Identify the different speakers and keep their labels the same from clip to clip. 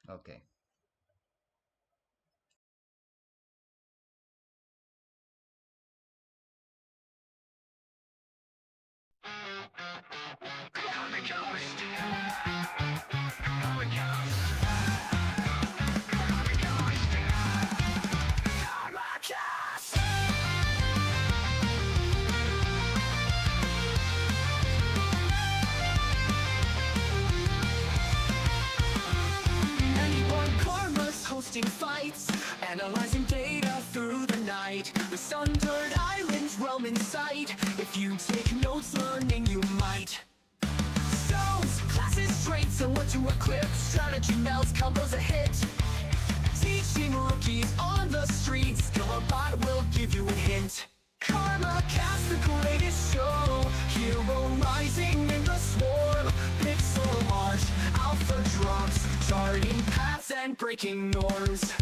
Speaker 1: Okay.
Speaker 2: Anyone karma's hosting fights, analyzing data through the night. The sundered islands realm in sight. If you take notes, learning you might. Stones, classes, traits, and what to equip. Strategy melts, combos a hit. Teaching rookies on the streets. Killabot will give you a hint. KARMAKAST, the greatest show. Hero rising in the swarm. Pixel art, alpha drops. Charting paths and breaking norms.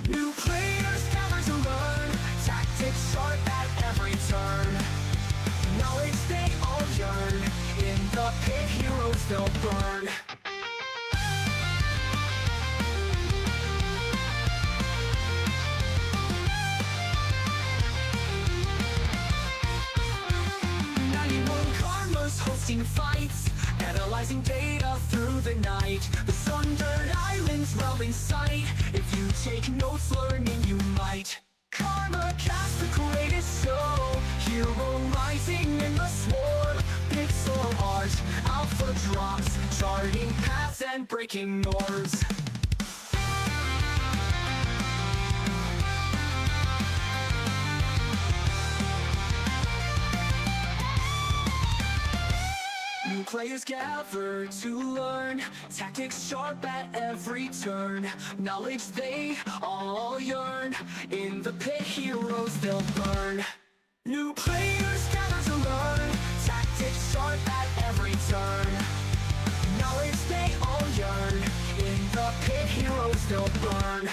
Speaker 2: New players gather to learn. Tactics sharp at every turn. Knowledge they all yearn. In the pit, heroes they'll burn. Hosting fights, analyzing data through the night. The sundered islands realm in sight. If you take notes, learning you might. KARMAKAST, the greatest show. Hero rising in the swarm. Pixel art, alpha drops. Charting paths and breaking norms. New players gather to learn. Tactics sharp at every turn. Knowledge they all yearn. In the pit, heroes they'll burn. New players gather to learn. Tactics sharp at every turn. Knowledge they all yearn. In the pit, heroes they'll burn.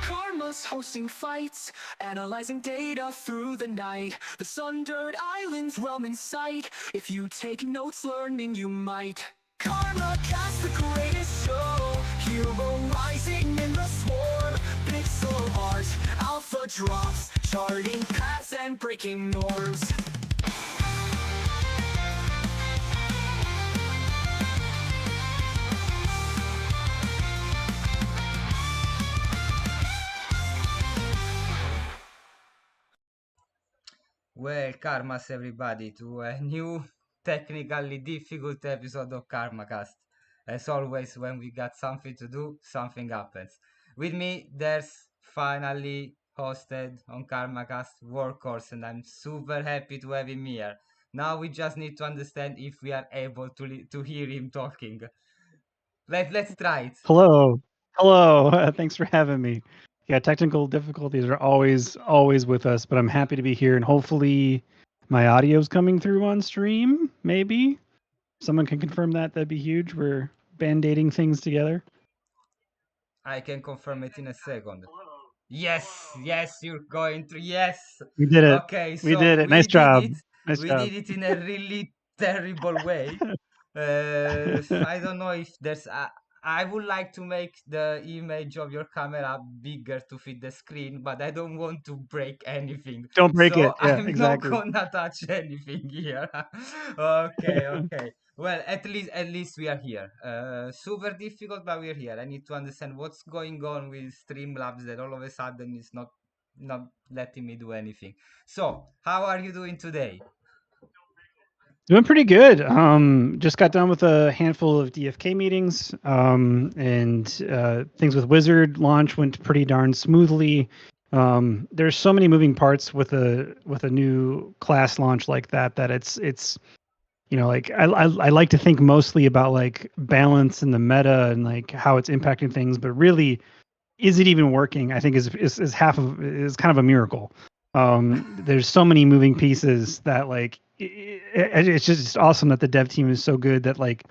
Speaker 2: Karma's hosting fights, analyzing data through the night. The sundered islands realm in sight. If you take notes, learning you might. KARMAKAST, the greatest show. Hero rising in the swarm. Pixel art, alpha drops. Charting paths and breaking norms.
Speaker 1: Welcome everybody to a new technically difficult episode of KARMAKAST. As always, when we got something to do, something happens. With me, there's finally hosted on KARMAKAST Workhorse, and I'm super happy to have him here. Now we just need to understand if we are able to hear him talking. Let's try it.
Speaker 3: Hello. Thanks for having me. Yeah, technical difficulties are always with us, but I'm happy to be here, and hopefully my audio's coming through on stream. Maybe someone can confirm that. That'd be huge. We're band-aiding things together.
Speaker 1: I can confirm it in a second. Yes, you're going to. Yes,
Speaker 3: We did it.
Speaker 1: Okay, so
Speaker 3: we did it. Nice job. Nice
Speaker 1: We
Speaker 3: job.
Speaker 1: did it in a really terrible way. I don't know if there's. I would like to make the image of your camera bigger to fit the screen, but I don't want to break anything.
Speaker 3: Don't break it. Yeah,
Speaker 1: I'm
Speaker 3: exactly.
Speaker 1: not gonna touch anything here. Okay. Well, at least we are here. Super difficult, but we're here. I need to understand what's going on with Streamlabs that all of a sudden is not letting me do anything. So, how are you doing today?
Speaker 3: Doing pretty good. Just got done with a handful of DFK meetings, and things with Wizard launch went pretty darn smoothly. There's so many moving parts with a new class launch like that it's like I like to think mostly about like balance in the meta and like how it's impacting things, but really, is it even working? I think is kind of a miracle. There's so many moving pieces that like it's just awesome that the dev team is so good that like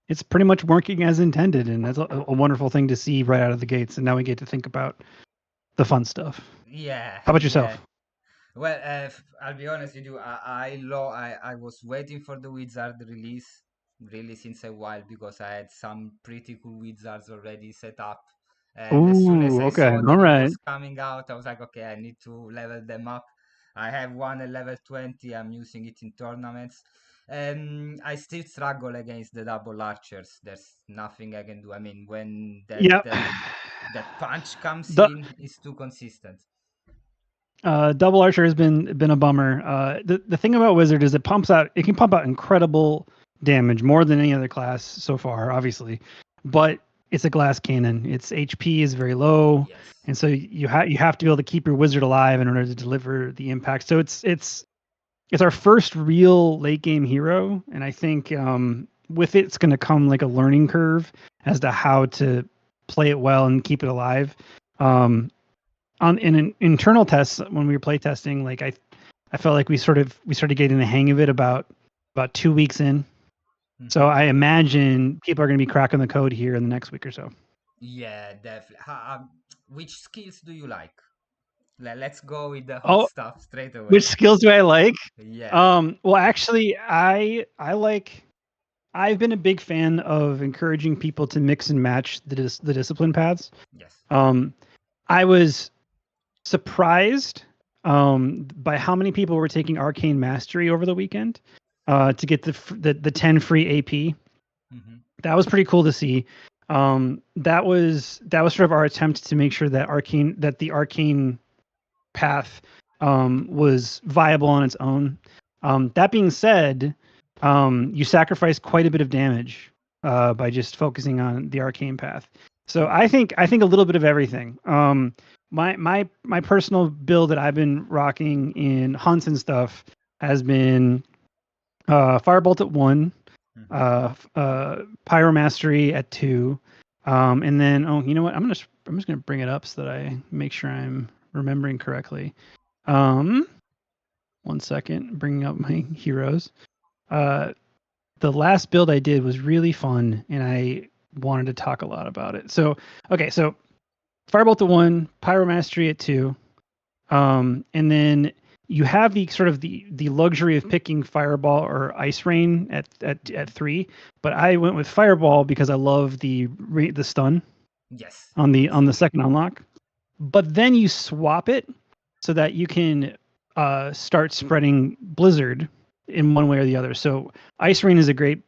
Speaker 3: it's pretty much working as intended, and that's a wonderful thing to see right out of the gates. And now we get to think about the fun stuff.
Speaker 1: Yeah,
Speaker 3: How about
Speaker 1: yeah.
Speaker 3: yourself?
Speaker 1: Well, I'll be honest with you. I was waiting for the Wizard release really since a while because I had some pretty cool Wizards already set up. And as soon as
Speaker 3: Ooh,
Speaker 1: I
Speaker 3: okay,
Speaker 1: saw
Speaker 3: all
Speaker 1: that it
Speaker 3: right.
Speaker 1: was coming out, I was like, okay, I need to level them up. I have one at level 20. I'm using it in tournaments. I still struggle against the double archers. There's nothing I can do. I mean, when
Speaker 3: Yep.
Speaker 1: that punch comes
Speaker 3: The
Speaker 1: in, it's too consistent.
Speaker 3: double archer has been a bummer. The thing about wizard is it can pump out incredible damage, more than any other class so far, obviously. But it's a glass cannon. Its HP is very low,
Speaker 1: Yes.
Speaker 3: and so you have to be able to keep your wizard alive in order to deliver the impact. So it's our first real late game hero, and I think with it's going to come like a learning curve as to how to play it well and keep it alive. In an internal test when we were play testing, like I felt like we started getting the hang of it about 2 weeks in. So I imagine people are going to be cracking the code here in the next week or so.
Speaker 1: Yeah, definitely. Which skills do you like? Let's go with the hot
Speaker 3: Oh,
Speaker 1: stuff straight away.
Speaker 3: which skills do I like?
Speaker 1: Yeah.
Speaker 3: Well, actually, I've been a big fan of encouraging people to mix and match the discipline paths.
Speaker 1: Yes.
Speaker 3: I was surprised by how many people were taking Arcane Mastery over the weekend to get the 10 free AP. That was pretty cool to see. That was sort of our attempt to make sure that the arcane path was viable on its own. That being said, you sacrifice quite a bit of damage by just focusing on the arcane path. So I think a little bit of everything. My personal build that I've been rocking in hunts and stuff has been Firebolt at 1, Pyro Mastery at 2, and then you know what? I'm just gonna bring it up so that I make sure I'm remembering correctly. 1 second, bringing up my heroes. The last build I did was really fun, and I wanted to talk a lot about it. So okay, so Firebolt at 1, Pyro Mastery at 2, and then you have the sort of the luxury of picking Fireball or Ice Rain at 3, but I went with Fireball because I love the stun.
Speaker 1: Yes.
Speaker 3: On the second unlock, but then you swap it so that you can start spreading Blizzard in one way or the other. So Ice Rain is a great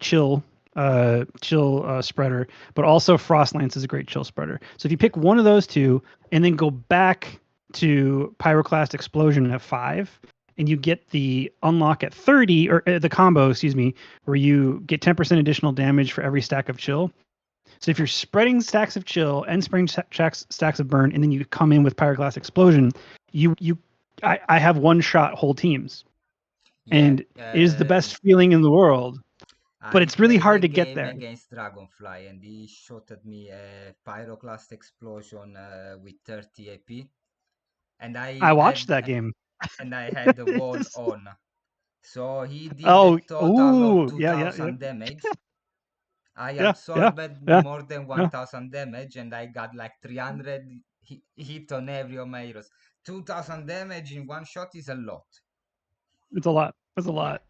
Speaker 3: chill spreader, but also Frost Lance is a great chill spreader. So if you pick one of those two and then go back to Pyroclast Explosion at 5, and you get the unlock at 30, or the combo, excuse me, where you get 10% additional damage for every stack of chill. So if you're spreading stacks of chill and spreading stacks of burn, and then you come in with Pyroclast Explosion, I have one shot whole teams, and it is the best feeling in the world. But it's really hard to get there.
Speaker 1: Against Dragonfly, and he shot at me a Pyroclast Explosion with 30 AP, and I
Speaker 3: watched that game,
Speaker 1: and I had the wall on, so he did a total of 2,000 damage. I absorbed more than 1,000 damage, and I got like 300 hit on every of my heroes. 2,000 damage in one shot is a lot.
Speaker 3: It's a lot. It's a lot.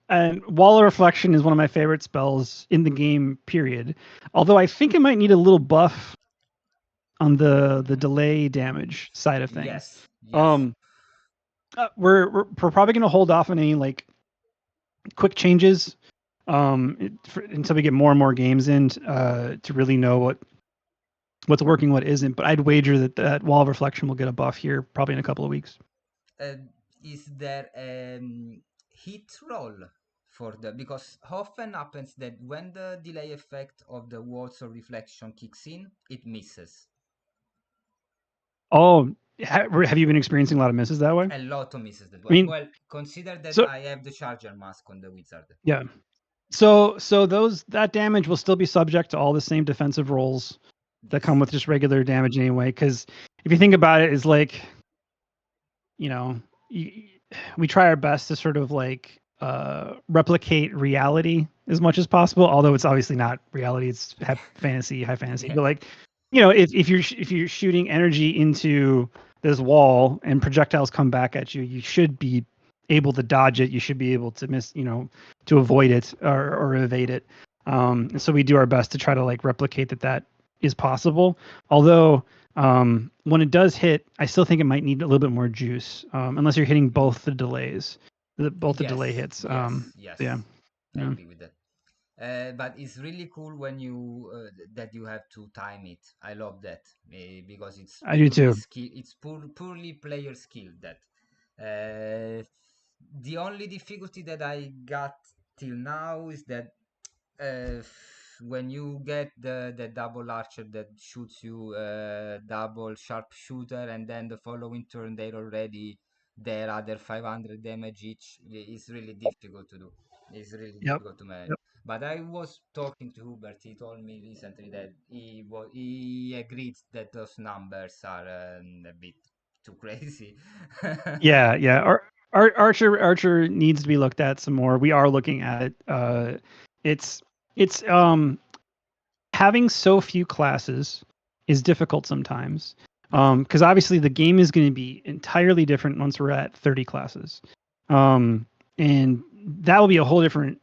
Speaker 3: And Wall of Reflection is one of my favorite spells in the game, period. Although I think it might need a little buff on the delay damage side of things.
Speaker 1: Yes.
Speaker 3: We're probably going to hold off on any like quick changes until we get more and more games in to really know what's working, what isn't. But I'd wager that Wall of Reflection will get a buff here probably in a couple of weeks.
Speaker 1: Is there hit roll for because often happens that when the delay effect of the walls of reflection kicks in, it misses.
Speaker 3: Oh, have you been experiencing a lot of misses that way?
Speaker 1: A lot of misses that way.
Speaker 3: I mean,
Speaker 1: well, consider that I have the Charger Mask on the Wizard.
Speaker 3: Yeah. So that damage will still be subject to all the same defensive rolls that come with just regular damage anyway. Because if you think about it, it's like, you know, we try our best to sort of like replicate reality as much as possible. Although it's obviously not reality; it's high fantasy.
Speaker 1: Yeah.
Speaker 3: But like, if you're shooting energy into this wall and projectiles come back at you, you should be able to dodge it. You should be able to to avoid it or evade it. And so we do our best to try to like replicate that is possible. Although when it does hit, I still think it might need a little bit more juice, unless you're hitting both the delays, both the delay hits.
Speaker 1: Yes.
Speaker 3: Yeah.
Speaker 1: I agree with that. But it's really cool when you that you have to time it. I love that because it's
Speaker 3: I do
Speaker 1: purely
Speaker 3: too.
Speaker 1: skill. It's purely player skill. That the only difficulty that I got till now is that uh, when you get the double archer that shoots you double sharpshooter, and then the following turn they're already their other 500 damage each, it's really difficult to do. It's really
Speaker 3: Yep.
Speaker 1: difficult to manage.
Speaker 3: Yep.
Speaker 1: But I was talking to Hubert. He told me recently that he agreed that those numbers are a bit too crazy.
Speaker 3: Yeah. Archer needs to be looked at some more. We are looking at it. It's having so few classes is difficult sometimes. Because obviously the game is going to be entirely different once we're at 30 classes. And that will be a whole different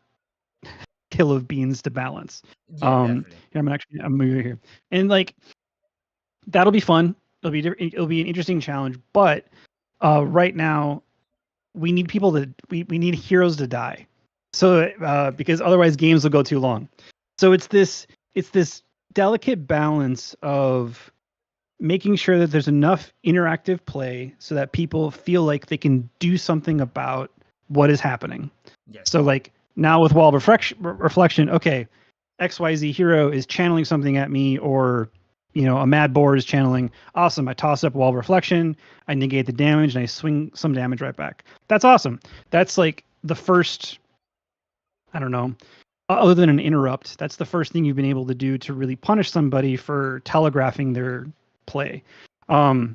Speaker 3: kill of beans to balance.
Speaker 1: Yeah, definitely.
Speaker 3: I'm moving here. And like that'll be fun. It'll be an interesting challenge, but right now we need we need heroes to die. So because otherwise games will go too long. So it's this delicate balance of making sure that there's enough interactive play so that people feel like they can do something about what is happening.
Speaker 1: Yes.
Speaker 3: So like now with wall reflection, okay, XYZ hero is channeling something at me, or a mad boar is channeling. Awesome. I toss up wall reflection, I negate the damage, and I swing some damage right back. That's awesome. That's like the first, I don't know, other than an interrupt, that's the first thing you've been able to do to really punish somebody for telegraphing their play. That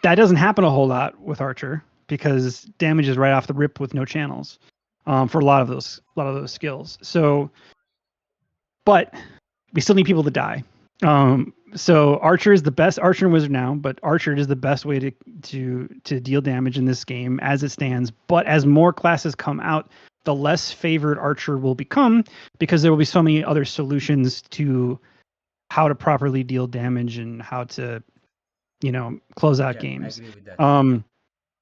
Speaker 3: doesn't happen a whole lot with Archer because damage is right off the rip with no channels for a lot of those skills. So, but we still need people to die. So Archer is the best Archer and Wizard now, but Archer is the best way to deal damage in this game as it stands. But as more classes come out, the less favored Archer will become because there will be so many other solutions to how to properly deal damage and how to, close out games.
Speaker 1: I agree with that.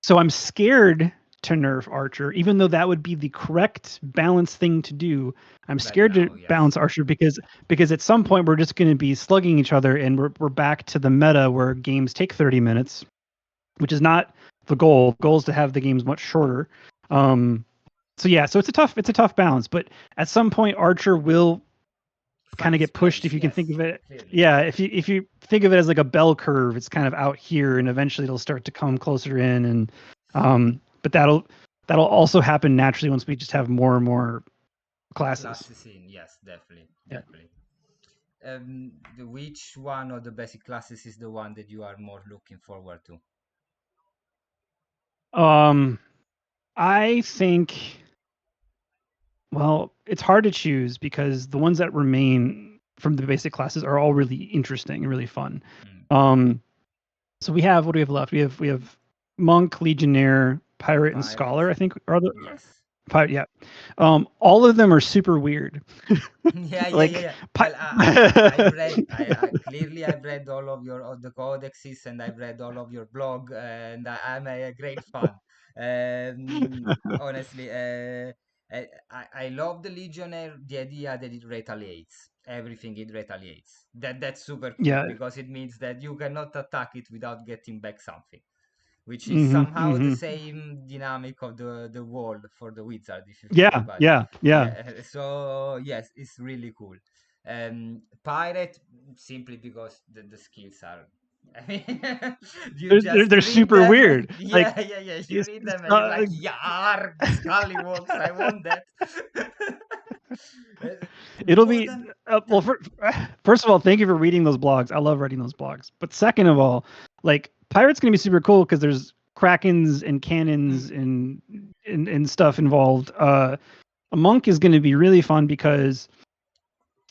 Speaker 3: So I'm scared to nerf Archer, even though that would be the correct balance thing to do. I'm scared to balance Archer because at some point we're just going to be slugging each other, and we're back to the meta where games take 30 minutes, which is not the goal. The goal is to have the games much shorter. So it's a tough balance, but at some point Archer will kind of get pushed, if you can think of it. Clearly. Yeah, if you think of it as like a bell curve, it's kind of out here, and eventually it'll start to come closer in, and but that'll also happen naturally once we just have more and more classes.
Speaker 1: Yes, definitely. Which one of the basic classes is the one that you are more looking forward to?
Speaker 3: I think, well, it's hard to choose because the ones that remain from the basic classes are all really interesting and really fun. So we have, what do we have left? We have Monk, Legionnaire, Pirate, and Scholar, I think are the Pirate. Yeah. All of them are super weird.
Speaker 1: Yeah. Well, I've read all of the codexes, and I've read all of your blog, and I'm a great fan. Honestly, I love the Legionnaire, the idea that it retaliates. Everything it retaliates. That's super cool because it means that you cannot attack it without getting back something, which is somehow the same dynamic of the wall for the wizard. If you think about it. Yeah. So yes, it's really cool. Pirate, simply because the skills are. I mean,
Speaker 3: they're super
Speaker 1: them,
Speaker 3: weird.
Speaker 1: Yeah. You read them and you're like, "Yar, Scallywags, I want that."
Speaker 3: It'll be well. First of all, thank you for reading those blogs. I love reading those blogs. But second of all, like Pirate's gonna be super cool because there's krakens and cannons and stuff involved. A Monk is gonna be really fun because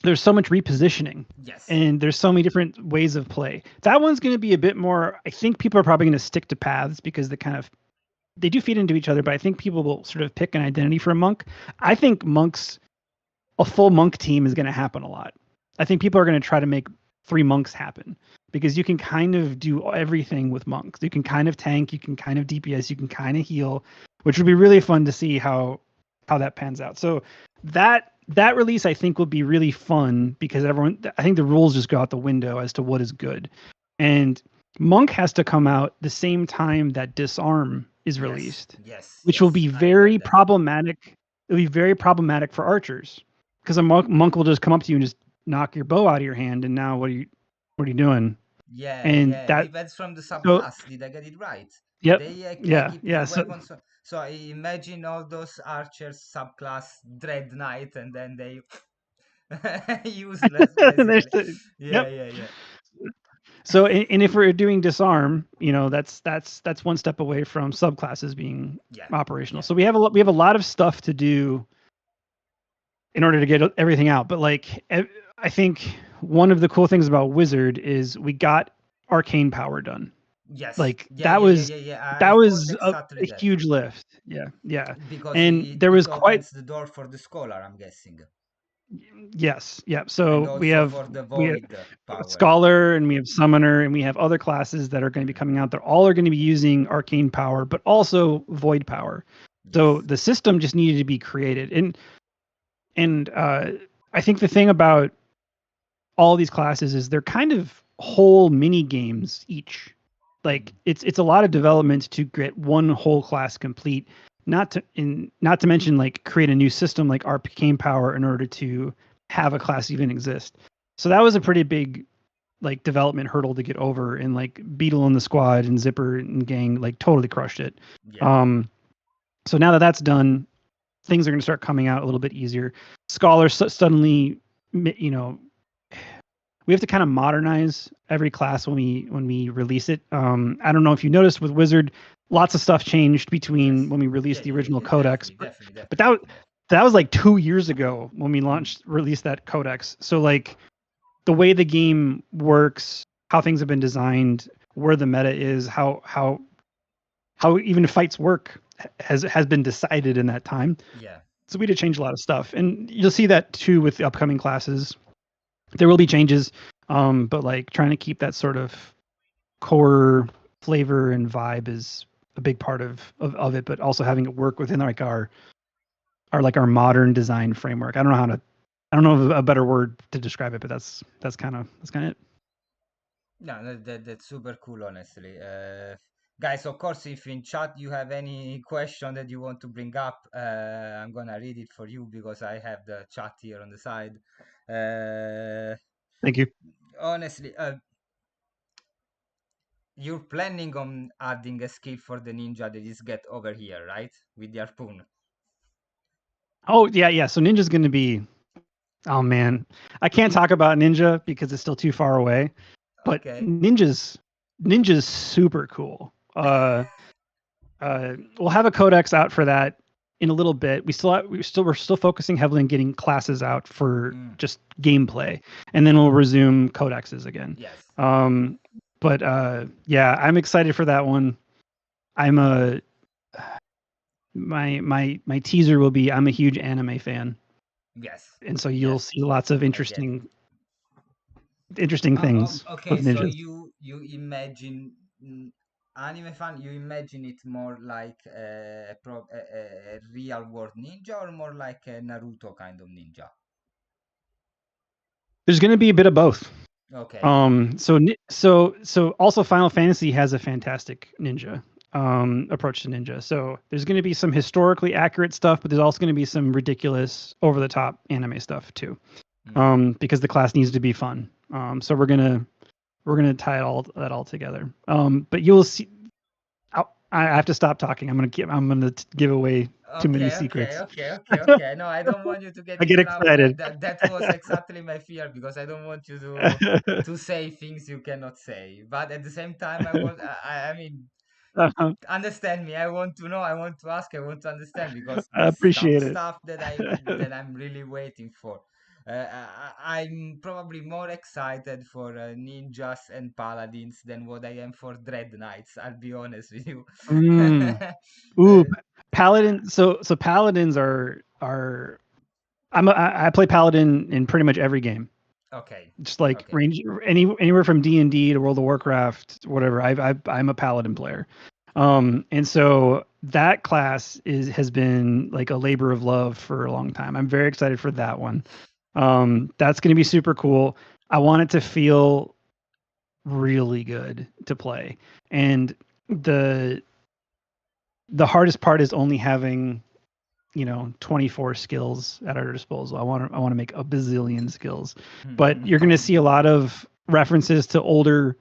Speaker 3: there's so much repositioning.
Speaker 1: Yes.
Speaker 3: And there's so many different ways of play. That one's going to be a bit more. I think people are probably going to stick to paths because they do feed into each other. But I think people will sort of pick an identity for a monk. I think a full monk team is going to happen a lot. I think people are going to try to make 3 monks happen because you can kind of do everything with monks. You can kind of tank, you can kind of DPS, you can kind of heal, which would be really fun to see how that pans out. So that release I think will be really fun because I think the rules just go out the window as to what is good. And Monk has to come out the same time that Disarm is released.
Speaker 1: Yes.
Speaker 3: Which will be very problematic. It'll be very problematic for archers because a monk will just come up to you and just knock your bow out of your hand, and now what are you doing?
Speaker 1: Yeah,
Speaker 3: and
Speaker 1: yeah.
Speaker 3: that
Speaker 1: Depends from the subclass. Did I get it right?
Speaker 3: Yep.
Speaker 1: They
Speaker 3: Yeah.
Speaker 1: keep
Speaker 3: Yeah.
Speaker 1: the weapons. So I imagine all those archers subclass Dread Knight, and then they useless basically. Yeah,
Speaker 3: Yep.
Speaker 1: yeah, yeah.
Speaker 3: So, and if we're doing disarm, that's one step away from subclasses being operational. So we have a lot of stuff to do in order to get everything out. But like, I think one of the cool things about Wizard is we got arcane power done.
Speaker 1: Yes.
Speaker 3: Like
Speaker 1: that
Speaker 3: was
Speaker 1: exactly
Speaker 3: a huge lift. Yeah, yeah.
Speaker 1: Because
Speaker 3: And there was
Speaker 1: opens the door for the scholar, I'm guessing.
Speaker 3: Yes, yeah. So we have
Speaker 1: for the void power.
Speaker 3: Scholar, and we have Summoner, and we have other classes that are going to be coming out. They're all going to be using arcane power, but also void power. Yes. So the system just needed to be created, and I think the thing about all these classes is they're kind of whole mini games each. Like it's a lot of development to get one whole class complete. Not to mention like create a new system like arcane power in order to have a class even exist. So that was a pretty big like development hurdle to get over, and like Beetle and the squad and Zipper and gang like totally crushed it. Yeah. So now that that's done, things are going to start coming out a little bit easier. Scholar suddenly, we have to kind of modernize every class when we release it. I don't know if you noticed with Wizard, lots of stuff changed between when we released the original codex,
Speaker 1: definitely.
Speaker 3: But that was like 2 years ago when we released that codex. So like the way the game works, how things have been designed, where the meta is, how even fights work has been decided in that time.
Speaker 1: Yeah.
Speaker 3: So we had to change a lot of stuff, and you'll see that too with the upcoming classes. There will be changes, but like trying to keep that sort of core flavor and vibe is a big part of it, but also having it work within like our modern design framework. I don't know of a better word to describe it, but that's kind of it.
Speaker 1: No, that's super cool, honestly. Guys, of course, if in chat you have any question that you want to bring up, I'm gonna read it for you because I have the chat here on the side.
Speaker 3: Thank you.
Speaker 1: Honestly, you're planning on adding a skill for the ninja that is get over here, right? With the harpoon.
Speaker 3: Oh yeah. So ninja's going to be. Oh man, I can't talk about ninja because it's still too far away. But okay. Ninja's super cool. We'll have a codex out for that in a little bit. We're still focusing heavily on getting classes out for just gameplay, and then we'll resume codexes again.
Speaker 1: Yes.
Speaker 3: But yeah, I'm excited for that one. I'm my teaser will be I'm a huge anime fan.
Speaker 1: Yes.
Speaker 3: And so you'll see lots of interesting things.
Speaker 1: Okay, so you imagine anime fan, you imagine it more like a real world ninja or more like a Naruto kind of ninja?
Speaker 3: There's going to be a bit of both.
Speaker 1: Okay.
Speaker 3: So also Final Fantasy has a fantastic ninja approach to ninja. So there's going to be some historically accurate stuff, but there's also going to be some ridiculous over the top anime stuff too. Because the class needs to be fun. So we're gonna tie that all together. But you'll see. I have to stop talking. I'm gonna give away too many secrets.
Speaker 1: Okay. No, I don't want you to get.
Speaker 3: I get excited.
Speaker 1: That was exactly my fear because I don't want you to say things you cannot say. But at the same time, I mean. Understand me. I want to know. I want to ask. I want to understand because
Speaker 3: I appreciate
Speaker 1: stuff that I'm really waiting for. I'm probably more excited for ninjas and paladins than what I am for dread knights. I'll be honest with you.
Speaker 3: Mm. Ooh, paladin. So paladins are. I play paladin in pretty much every game.
Speaker 1: Okay,
Speaker 3: Just like
Speaker 1: okay,
Speaker 3: range anywhere from D&D to World of Warcraft, whatever. I'm a paladin player, and so that class has been like a labor of love for a long time. I'm very excited for that one. That's going to be super cool. I want it to feel really good to play, and the the hardest part is only having 24 skills at our disposal. I want to make a bazillion skills, but you're going to see a lot of references to older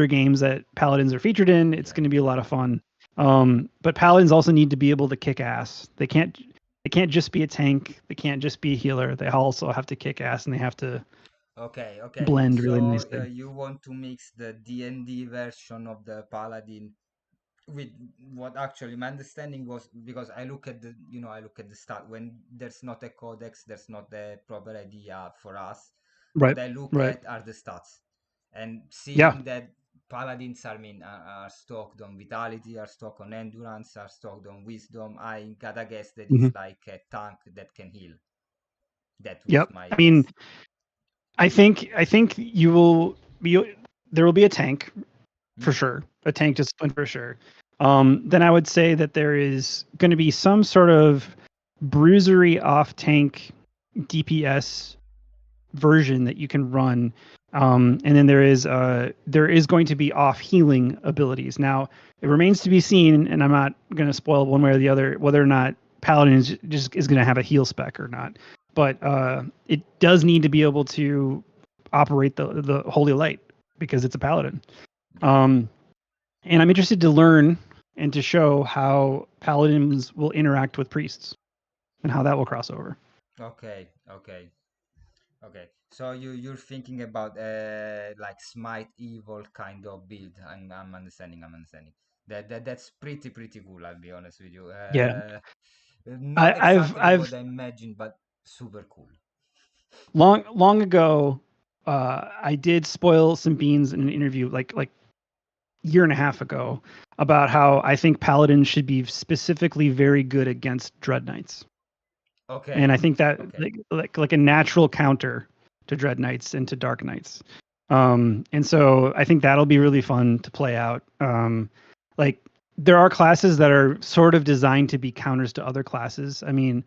Speaker 3: games that paladins are featured in. It's
Speaker 1: yeah.
Speaker 3: going to be a lot of fun. But paladins also need to be able to kick ass. They can't just be a tank. They can't just be a healer. They also have to kick ass, and they have to
Speaker 1: Okay, okay.
Speaker 3: blend really
Speaker 1: So
Speaker 3: nicely.
Speaker 1: you want to mix the D&D version of the paladin with what actually my understanding was, because I look at I look at the start when there's not a codex, there's not a proper idea for us.
Speaker 3: Right.
Speaker 1: What I look
Speaker 3: Right.
Speaker 1: at are the stats, and
Speaker 3: Yeah.
Speaker 1: seeing that paladins are stocked on vitality, are stocked on endurance, are stocked on wisdom. I gotta guess that
Speaker 3: Hmm.
Speaker 1: it's like a tank that can heal. That was
Speaker 3: Yep.
Speaker 1: my
Speaker 3: I mean,
Speaker 1: guess.
Speaker 3: I think you will be there will be a tank for
Speaker 1: Hmm.
Speaker 3: sure. A tank discipline for sure. Then I would say that there is going to be some sort of bruisery off tank DPS version that you can run. And then there is going to be off healing abilities. Now it remains to be seen, and I'm not going to spoil one way or the other whether or not Paladin is going to have a heal spec or not. But it does need to be able to operate the Holy Light because it's a Paladin.
Speaker 1: Yeah.
Speaker 3: Um, and I'm interested to learn and to show how paladins will interact with priests and how that will cross over.
Speaker 1: Okay. Okay. Okay, so you're thinking about like smite evil kind of build. I'm understanding. I'm understanding. That's pretty cool. I'll be honest with you.
Speaker 3: Yeah,
Speaker 1: Not
Speaker 3: I've
Speaker 1: exactly what
Speaker 3: I've
Speaker 1: I imagined, but super cool.
Speaker 3: long ago, I did spoil some beans in an interview like year and a half ago about how I think paladins should be specifically very good against dread knights, and I
Speaker 1: Okay,
Speaker 3: think that
Speaker 1: okay.
Speaker 3: like a natural counter to dread knights and to dark knights. And so I think that'll be really fun to play out. Like there are classes that are sort of designed to be counters to other classes. I mean,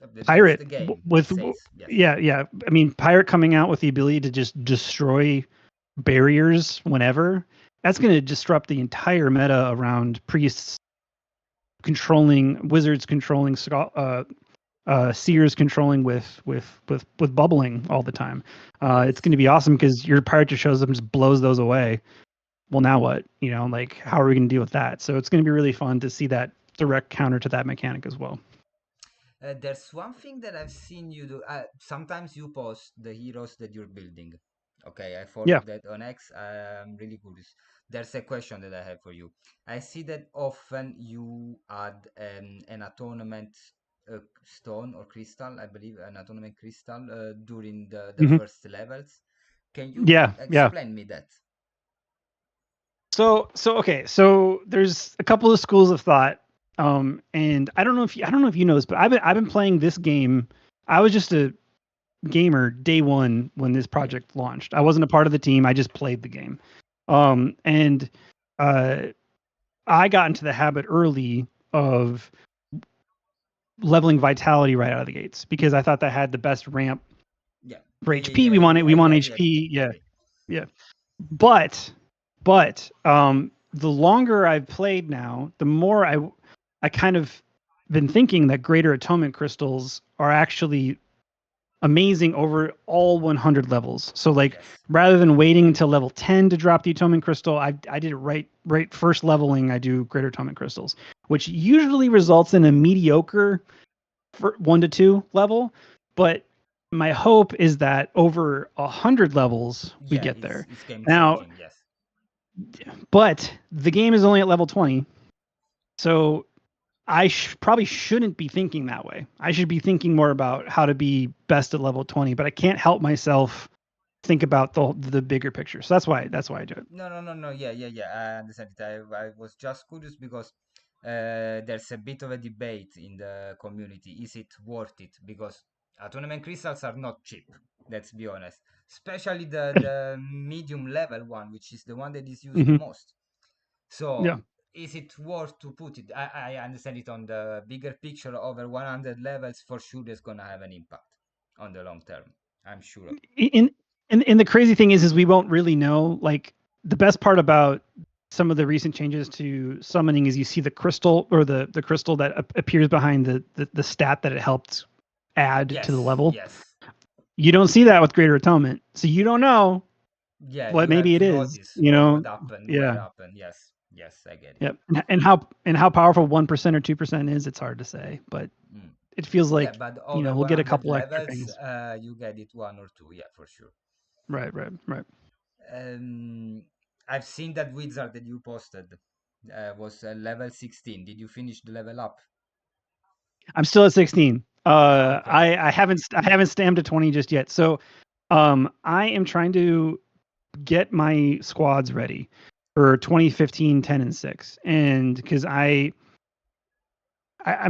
Speaker 1: That's the
Speaker 3: pirate
Speaker 1: game. It
Speaker 3: with
Speaker 1: says yes.
Speaker 3: yeah. I mean, pirate coming out with the ability to just destroy barriers whenever, that's going to disrupt the entire meta around priests controlling wizards controlling seers controlling with bubbling all the time. It's
Speaker 1: Yes.
Speaker 3: going to be awesome because your pirate just shows up and just blows those away. Well, now what? Like how are we going to deal with that? So it's going to be really fun to see that direct counter to that mechanic as well.
Speaker 1: There's one thing that I've seen you do. Sometimes you post the heroes that you're building. Okay, I follow
Speaker 3: Yeah.
Speaker 1: that on X. I'm really curious. There's a question that I have for you. I see that often you add an atonement stone or crystal, I believe, an atonement crystal during the
Speaker 3: Hmm.
Speaker 1: first levels. Can you
Speaker 3: Yeah. Yeah.
Speaker 1: explain me that?
Speaker 3: So okay. So there's a couple of schools of thought. And I don't know if you know this, but I've been playing this game. I was just a gamer day one when this
Speaker 1: Yeah.
Speaker 3: project launched. I wasn't a part of the team. I just played the game. And uh, I got into the habit early of leveling vitality right out of the gates because I thought that had the best ramp
Speaker 1: Yeah.
Speaker 3: for
Speaker 1: Yeah. Yeah.
Speaker 3: HP.
Speaker 1: Yeah.
Speaker 3: We want it. We want
Speaker 1: I agree.
Speaker 3: HP.
Speaker 1: I
Speaker 3: Yeah,
Speaker 1: agree.
Speaker 3: yeah. But the longer I've played now, the more I kind of been thinking that greater atonement crystals are actually amazing over all 100 levels. So like
Speaker 1: Yes.
Speaker 3: rather than waiting until level 10 to drop the atonement crystal, I did it right first leveling. I do greater atonement crystals, which usually results in a mediocre for 1 to 2 level. But my hope is that over 100 levels we
Speaker 1: Yeah.
Speaker 3: get
Speaker 1: It's
Speaker 3: there.
Speaker 1: it's game
Speaker 3: Now,
Speaker 1: changing. Yes.
Speaker 3: but the game is only at level 20, so I probably shouldn't be thinking that way. I should be thinking more about how to be best at level 20, but I can't help myself think about the bigger picture. So that's why I do it.
Speaker 1: No. Yeah. I understand it. I was just curious because there's a bit of a debate in the community. Is it worth it? Because tournament crystals are not cheap. Let's be honest. Especially the medium level one, which is the one that is used the
Speaker 3: Hmm.
Speaker 1: most. So
Speaker 3: Yeah.
Speaker 1: is it worth to put it? I understand it on the bigger picture. Over 100 levels, for sure, it's gonna have an impact on the long term. I'm sure.
Speaker 3: In and the crazy thing is we won't really know. Like the best part about some of the recent changes to summoning is you see the crystal or the crystal that appears behind the stat that it helped add to the
Speaker 1: Yes,
Speaker 3: level.
Speaker 1: yes.
Speaker 3: You don't see that with Greater Atonement, so you don't know
Speaker 1: Yeah,
Speaker 3: what
Speaker 1: you have
Speaker 3: maybe it
Speaker 1: to
Speaker 3: is.
Speaker 1: notice
Speaker 3: You know,
Speaker 1: what happened, where
Speaker 3: yeah,
Speaker 1: happened. Yes, yes, I get it.
Speaker 3: yep. And how powerful 1% or 2% is, it's hard to say, but
Speaker 1: Mm.
Speaker 3: it feels
Speaker 1: Yeah,
Speaker 3: like
Speaker 1: but over
Speaker 3: we'll get a
Speaker 1: 100
Speaker 3: couple extra
Speaker 1: levels,
Speaker 3: things.
Speaker 1: you get it one or two. Yeah, for sure.
Speaker 3: Right.
Speaker 1: Um, I've seen that wizard that you posted was level 16. Did you finish the level up?
Speaker 3: I'm still at 16.
Speaker 1: Okay.
Speaker 3: I haven't stamped to 20 just yet. So, I am trying to get my squads ready for 2015, 10, and 6, and because I'm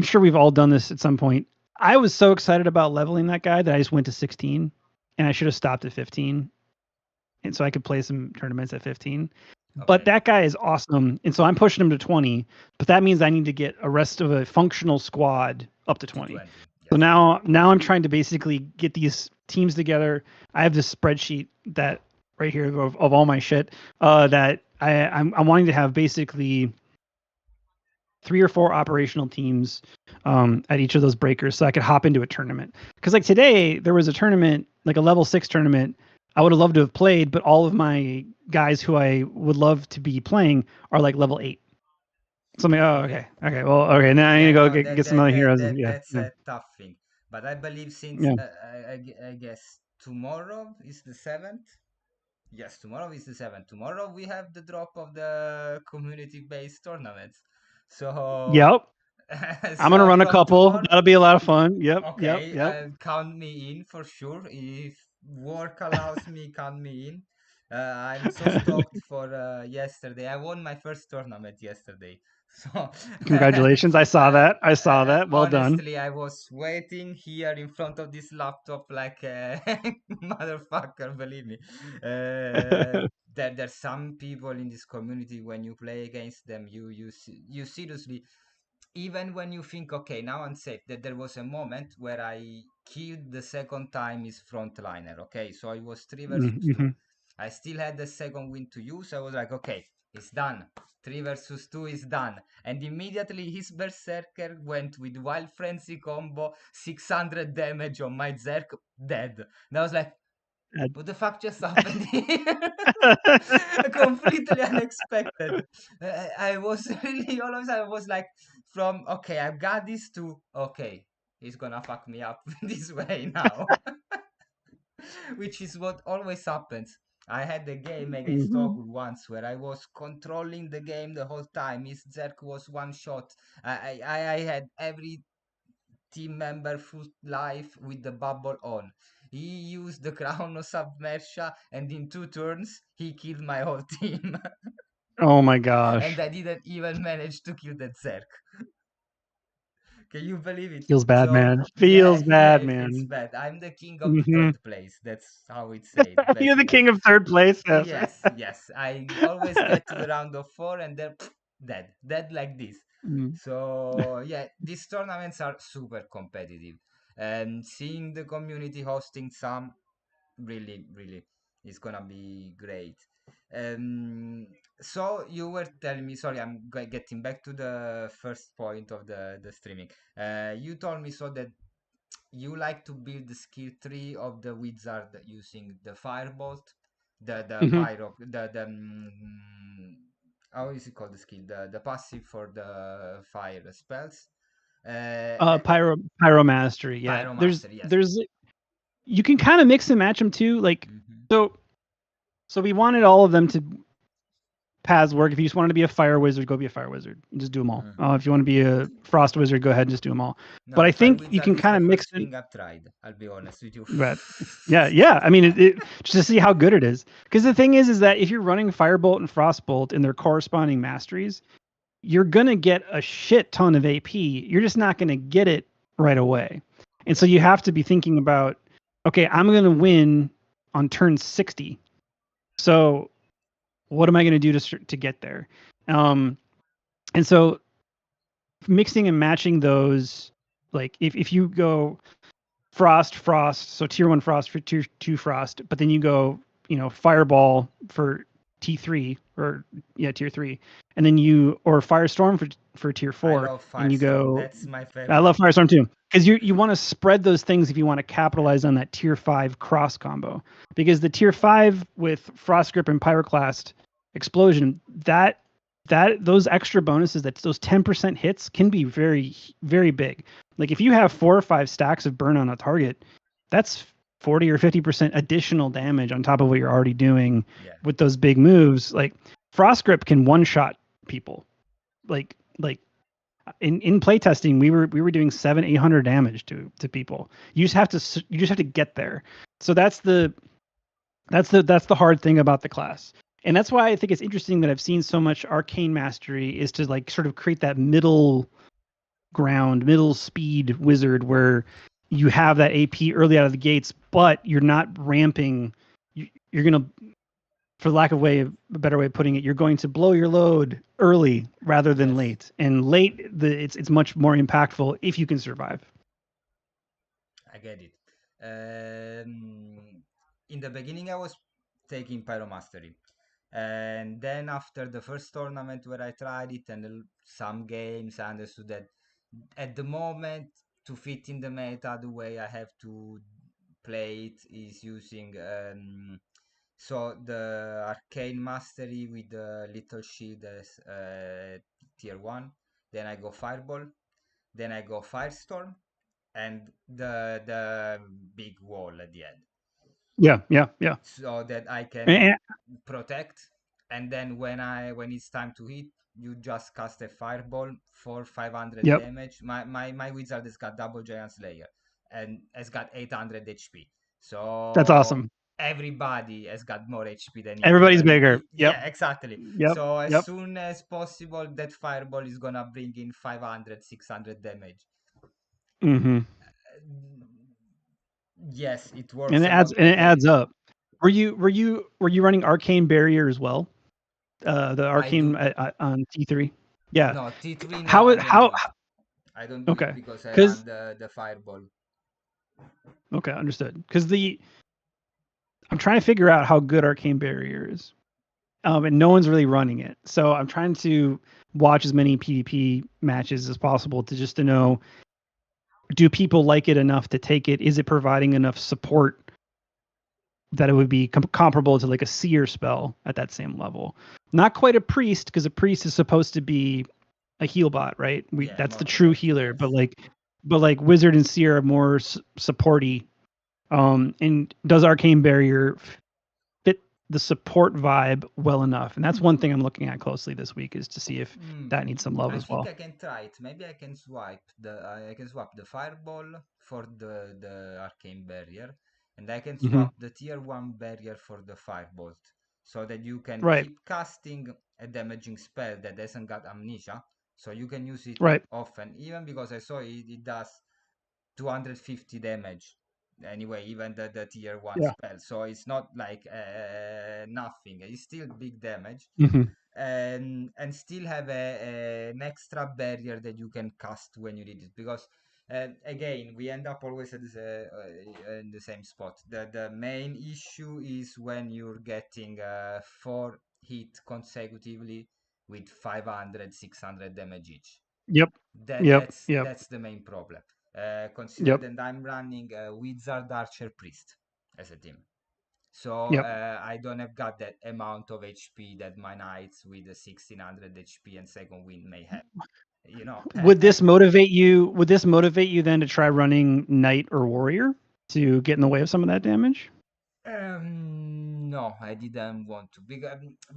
Speaker 3: sure we've all done this at some point. I was so excited about leveling that guy that I just went to 16, and I should have stopped at 15, and so I could play some tournaments at 15. But
Speaker 1: Okay.
Speaker 3: that guy is awesome, and so I'm pushing him to 20. But that means I need to get a rest of a functional squad up to
Speaker 1: To
Speaker 3: 20.
Speaker 1: 20.
Speaker 3: So
Speaker 1: Yes.
Speaker 3: now I'm trying to basically get these teams together. I have this spreadsheet that right here of all my shit that I'm wanting to have basically 3 or 4 operational teams at each of those breakers so I could hop into a tournament. Because like today there was a tournament, like a level 6 tournament. I would have loved to have played, but all of my guys who I would love to be playing are like level 8. So I'm like, oh,
Speaker 1: Okay.
Speaker 3: okay, well, okay, now I need
Speaker 1: Yeah,
Speaker 3: to go
Speaker 1: no,
Speaker 3: get some other heroes. Yeah,
Speaker 1: that's
Speaker 3: yeah,
Speaker 1: a tough thing. But I believe since
Speaker 3: yeah.
Speaker 1: I guess tomorrow is the 7th. Yes, tomorrow is the 7th. Tomorrow we have the drop of the community-based tournaments. So,
Speaker 3: Yep. I'm gonna
Speaker 1: so
Speaker 3: run a
Speaker 1: from
Speaker 3: couple.
Speaker 1: tomorrow,
Speaker 3: That'll be a lot of fun. Yep.
Speaker 1: okay,
Speaker 3: Yep.
Speaker 1: count me in for sure. If work allows me, count me in. I'm so stoked for yesterday. I won my first tournament yesterday. So,
Speaker 3: Congratulations. I saw that. I saw that. Well done.
Speaker 1: honestly, I was waiting here in front of this laptop like a motherfucker, believe me. There's some people in this community when you play against them, you seriously, even when you think, okay, now I'm safe, that there was a moment where I killed the second time his frontliner. Okay, so it was 3 versus 2.
Speaker 3: Mm-hmm.
Speaker 1: I still had the second win to use. I was like, okay, it's done. 3 versus 2 is done. And immediately his berserker went with wild frenzy combo, 600 damage on my Zerk, dead. And I was like, what the fuck just happened here? Completely unexpected. I was really all of a sudden I was like, from okay, I've got this to okay, he's gonna fuck me up this way now. Which is what always happens. I had a game against
Speaker 3: Mm-hmm.
Speaker 1: Togul once where I was controlling the game the whole time. His Zerk was one shot. I had every team member full life with the bubble on. He used the crown of Submersia, and in 2 turns, he killed my whole team.
Speaker 3: Oh my
Speaker 1: And
Speaker 3: gosh.
Speaker 1: I didn't even manage to kill that Zerk. Can you believe it?
Speaker 3: Feels bad,
Speaker 1: So,
Speaker 3: man.
Speaker 1: yeah,
Speaker 3: Feels
Speaker 1: yeah,
Speaker 3: bad,
Speaker 1: it feels
Speaker 3: man.
Speaker 1: bad. I'm the king of the
Speaker 3: Mm-hmm.
Speaker 1: third place. That's how it's said,
Speaker 3: You're the
Speaker 1: basically.
Speaker 3: king of third place. Yes.
Speaker 1: Yes. I always get to the round of 4 and then dead like this.
Speaker 3: Mm.
Speaker 1: So yeah, these tournaments are super competitive, and seeing the community hosting some really is gonna be great. Um, so you were telling me, sorry, I'm getting back to the first point of the streaming. You told me so that you like to build the skill tree of the wizard using the firebolt, the
Speaker 3: Hmm.
Speaker 1: pyro, how is it called, the skill, the passive for the fire spells,
Speaker 3: Pyro mastery. Yeah. There's
Speaker 1: pyromaster, yes.
Speaker 3: there's you can kind of mix and match them too. Like
Speaker 1: Hmm.
Speaker 3: so we wanted all of them to paths work. If you just wanted to be a fire wizard, go be a fire wizard. You just do them all. If you want to be a frost wizard, go ahead and just do them all.
Speaker 1: No,
Speaker 3: But I
Speaker 1: Fire
Speaker 3: think you
Speaker 1: Wizard
Speaker 3: can
Speaker 1: is
Speaker 3: kind
Speaker 1: the
Speaker 3: of mix
Speaker 1: first
Speaker 3: it.
Speaker 1: thing I've tried. I'll be honest with you.
Speaker 3: But yeah. I mean, just to see how good it is. Because the thing is that if you're running Firebolt and Frostbolt and their corresponding masteries, you're gonna get a shit ton of AP. You're just not gonna get it right away. And so you have to be thinking about, okay, I'm gonna win on turn 60. So what am I gonna do to get there? And so mixing and matching those, like if you go frost, so tier 1 frost for tier 2 frost, but then you go, fireball for T3 or tier 3, and then or firestorm for tier 4,
Speaker 1: I love
Speaker 3: and you
Speaker 1: Firestorm.
Speaker 3: go.
Speaker 1: That's my favorite.
Speaker 3: I love firestorm too, because you want to spread those things if you want to capitalize on that tier 5 cross combo, because the tier 5 with frost grip and pyroclast explosion, that those extra bonuses, that those 10% hits can be very, very big. Like if you have 4 or 5 stacks of burn on a target, that's 40 or 50% additional damage on top of what you're already doing with those big moves. Like frost grip can one shot people. Like in playtesting, we were doing 700-800 damage to people. You just have to get there. So that's the hard thing about the class. And that's why I think it's interesting that I've seen so much arcane mastery, is to like sort of create that middle ground, middle speed wizard where you have that AP early out of the gates, but you're not ramping. You're going to, for lack of a better way of putting it, you're going to blow your load early rather than late. And late, it's much more impactful if you can survive.
Speaker 1: I get it. In the beginning, I was taking Pyromastery. And then after the first tournament where I tried it and some games, I understood that at the moment, to fit in the meta, the way I have to play it is using so the Arcane Mastery with the little shield as tier 1. Then I go Fireball. Then I go Firestorm. And the big wall at the end.
Speaker 3: Yeah.
Speaker 1: So that I can protect, and then when it's time to hit, you just cast a fireball for 500 damage. My wizard has got double giant slayer and has got 800 HP. So
Speaker 3: that's awesome.
Speaker 1: Everybody has got more HP than you.
Speaker 3: Everybody's bigger.
Speaker 1: Yeah, exactly.
Speaker 3: Yep.
Speaker 1: So as soon as possible, that fireball is gonna bring in 500-600 damage.
Speaker 3: Mm-hmm.
Speaker 1: Yes, it works.
Speaker 3: And it adds up. Were you running Arcane Barrier as well? The Arcane on T3? Yeah.
Speaker 1: No, T3. No,
Speaker 3: How
Speaker 1: I don't do it because I run the Fireball.
Speaker 3: Okay, understood. Because I'm trying to figure out how good Arcane Barrier is. And no one's really running it. So I'm trying to watch as many PvP matches as possible to know, do people like it enough to take it? Is it providing enough support that it would be comparable to like a seer spell at that same level? Not quite a priest, because a priest is supposed to be a heal bot, right? That's the true healer. But like wizard and seer are more supporty. And does Arcane Barrier fit the support vibe well enough? And that's one thing I'm looking at closely this week, is to see if that needs some love as well.
Speaker 1: I think I can try it. Maybe I can swap the fireball for the Arcane Barrier, and I can swap the tier 1 barrier for the firebolt, so that you can keep casting a damaging spell that hasn't got amnesia, so you can use it often, even because I saw it does 250 damage anyway, even the tier 1 spell, so it's not like nothing. It's still big damage. And still have an extra barrier that you can cast when you need it, because again, we end up always at in the same spot. The main issue is when you're getting 4 hit consecutively with 500-600 damage each. That's the main problem. Consider that I'm running Wizard, Archer, Priest as a team. So I don't have got that amount of HP that my knights with the 1600 HP and second wind may have.
Speaker 3: Would this motivate you? Would this motivate you then to try running knight or warrior to get in the way of some of that damage?
Speaker 1: No, no, I didn't want to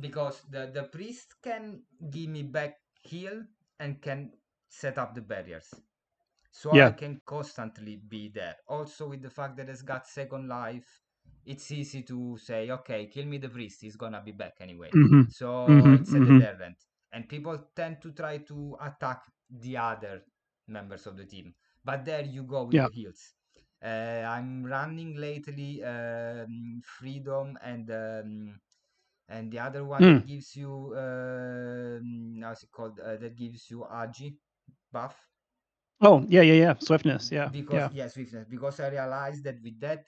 Speaker 1: because the priest can give me back heal and can set up the barriers, so I
Speaker 3: Yeah.
Speaker 1: can constantly be there. Also, with the fact that it's got second life, it's easy to say, okay, kill me the priest, he's gonna be back anyway.
Speaker 3: Mm-hmm.
Speaker 1: So
Speaker 3: Mm-hmm.
Speaker 1: it's a
Speaker 3: Mm-hmm.
Speaker 1: deterrent, and people tend to try to attack the other members of the team. But there you go with
Speaker 3: Yeah.
Speaker 1: the heals. I'm running lately freedom and the other one that
Speaker 3: Mm.
Speaker 1: gives you how's it called? That gives you agi buff.
Speaker 3: Oh, yeah, yeah, yeah. Swiftness. Yeah.
Speaker 1: Because
Speaker 3: Yeah.
Speaker 1: yes, swiftness, because I realized that with that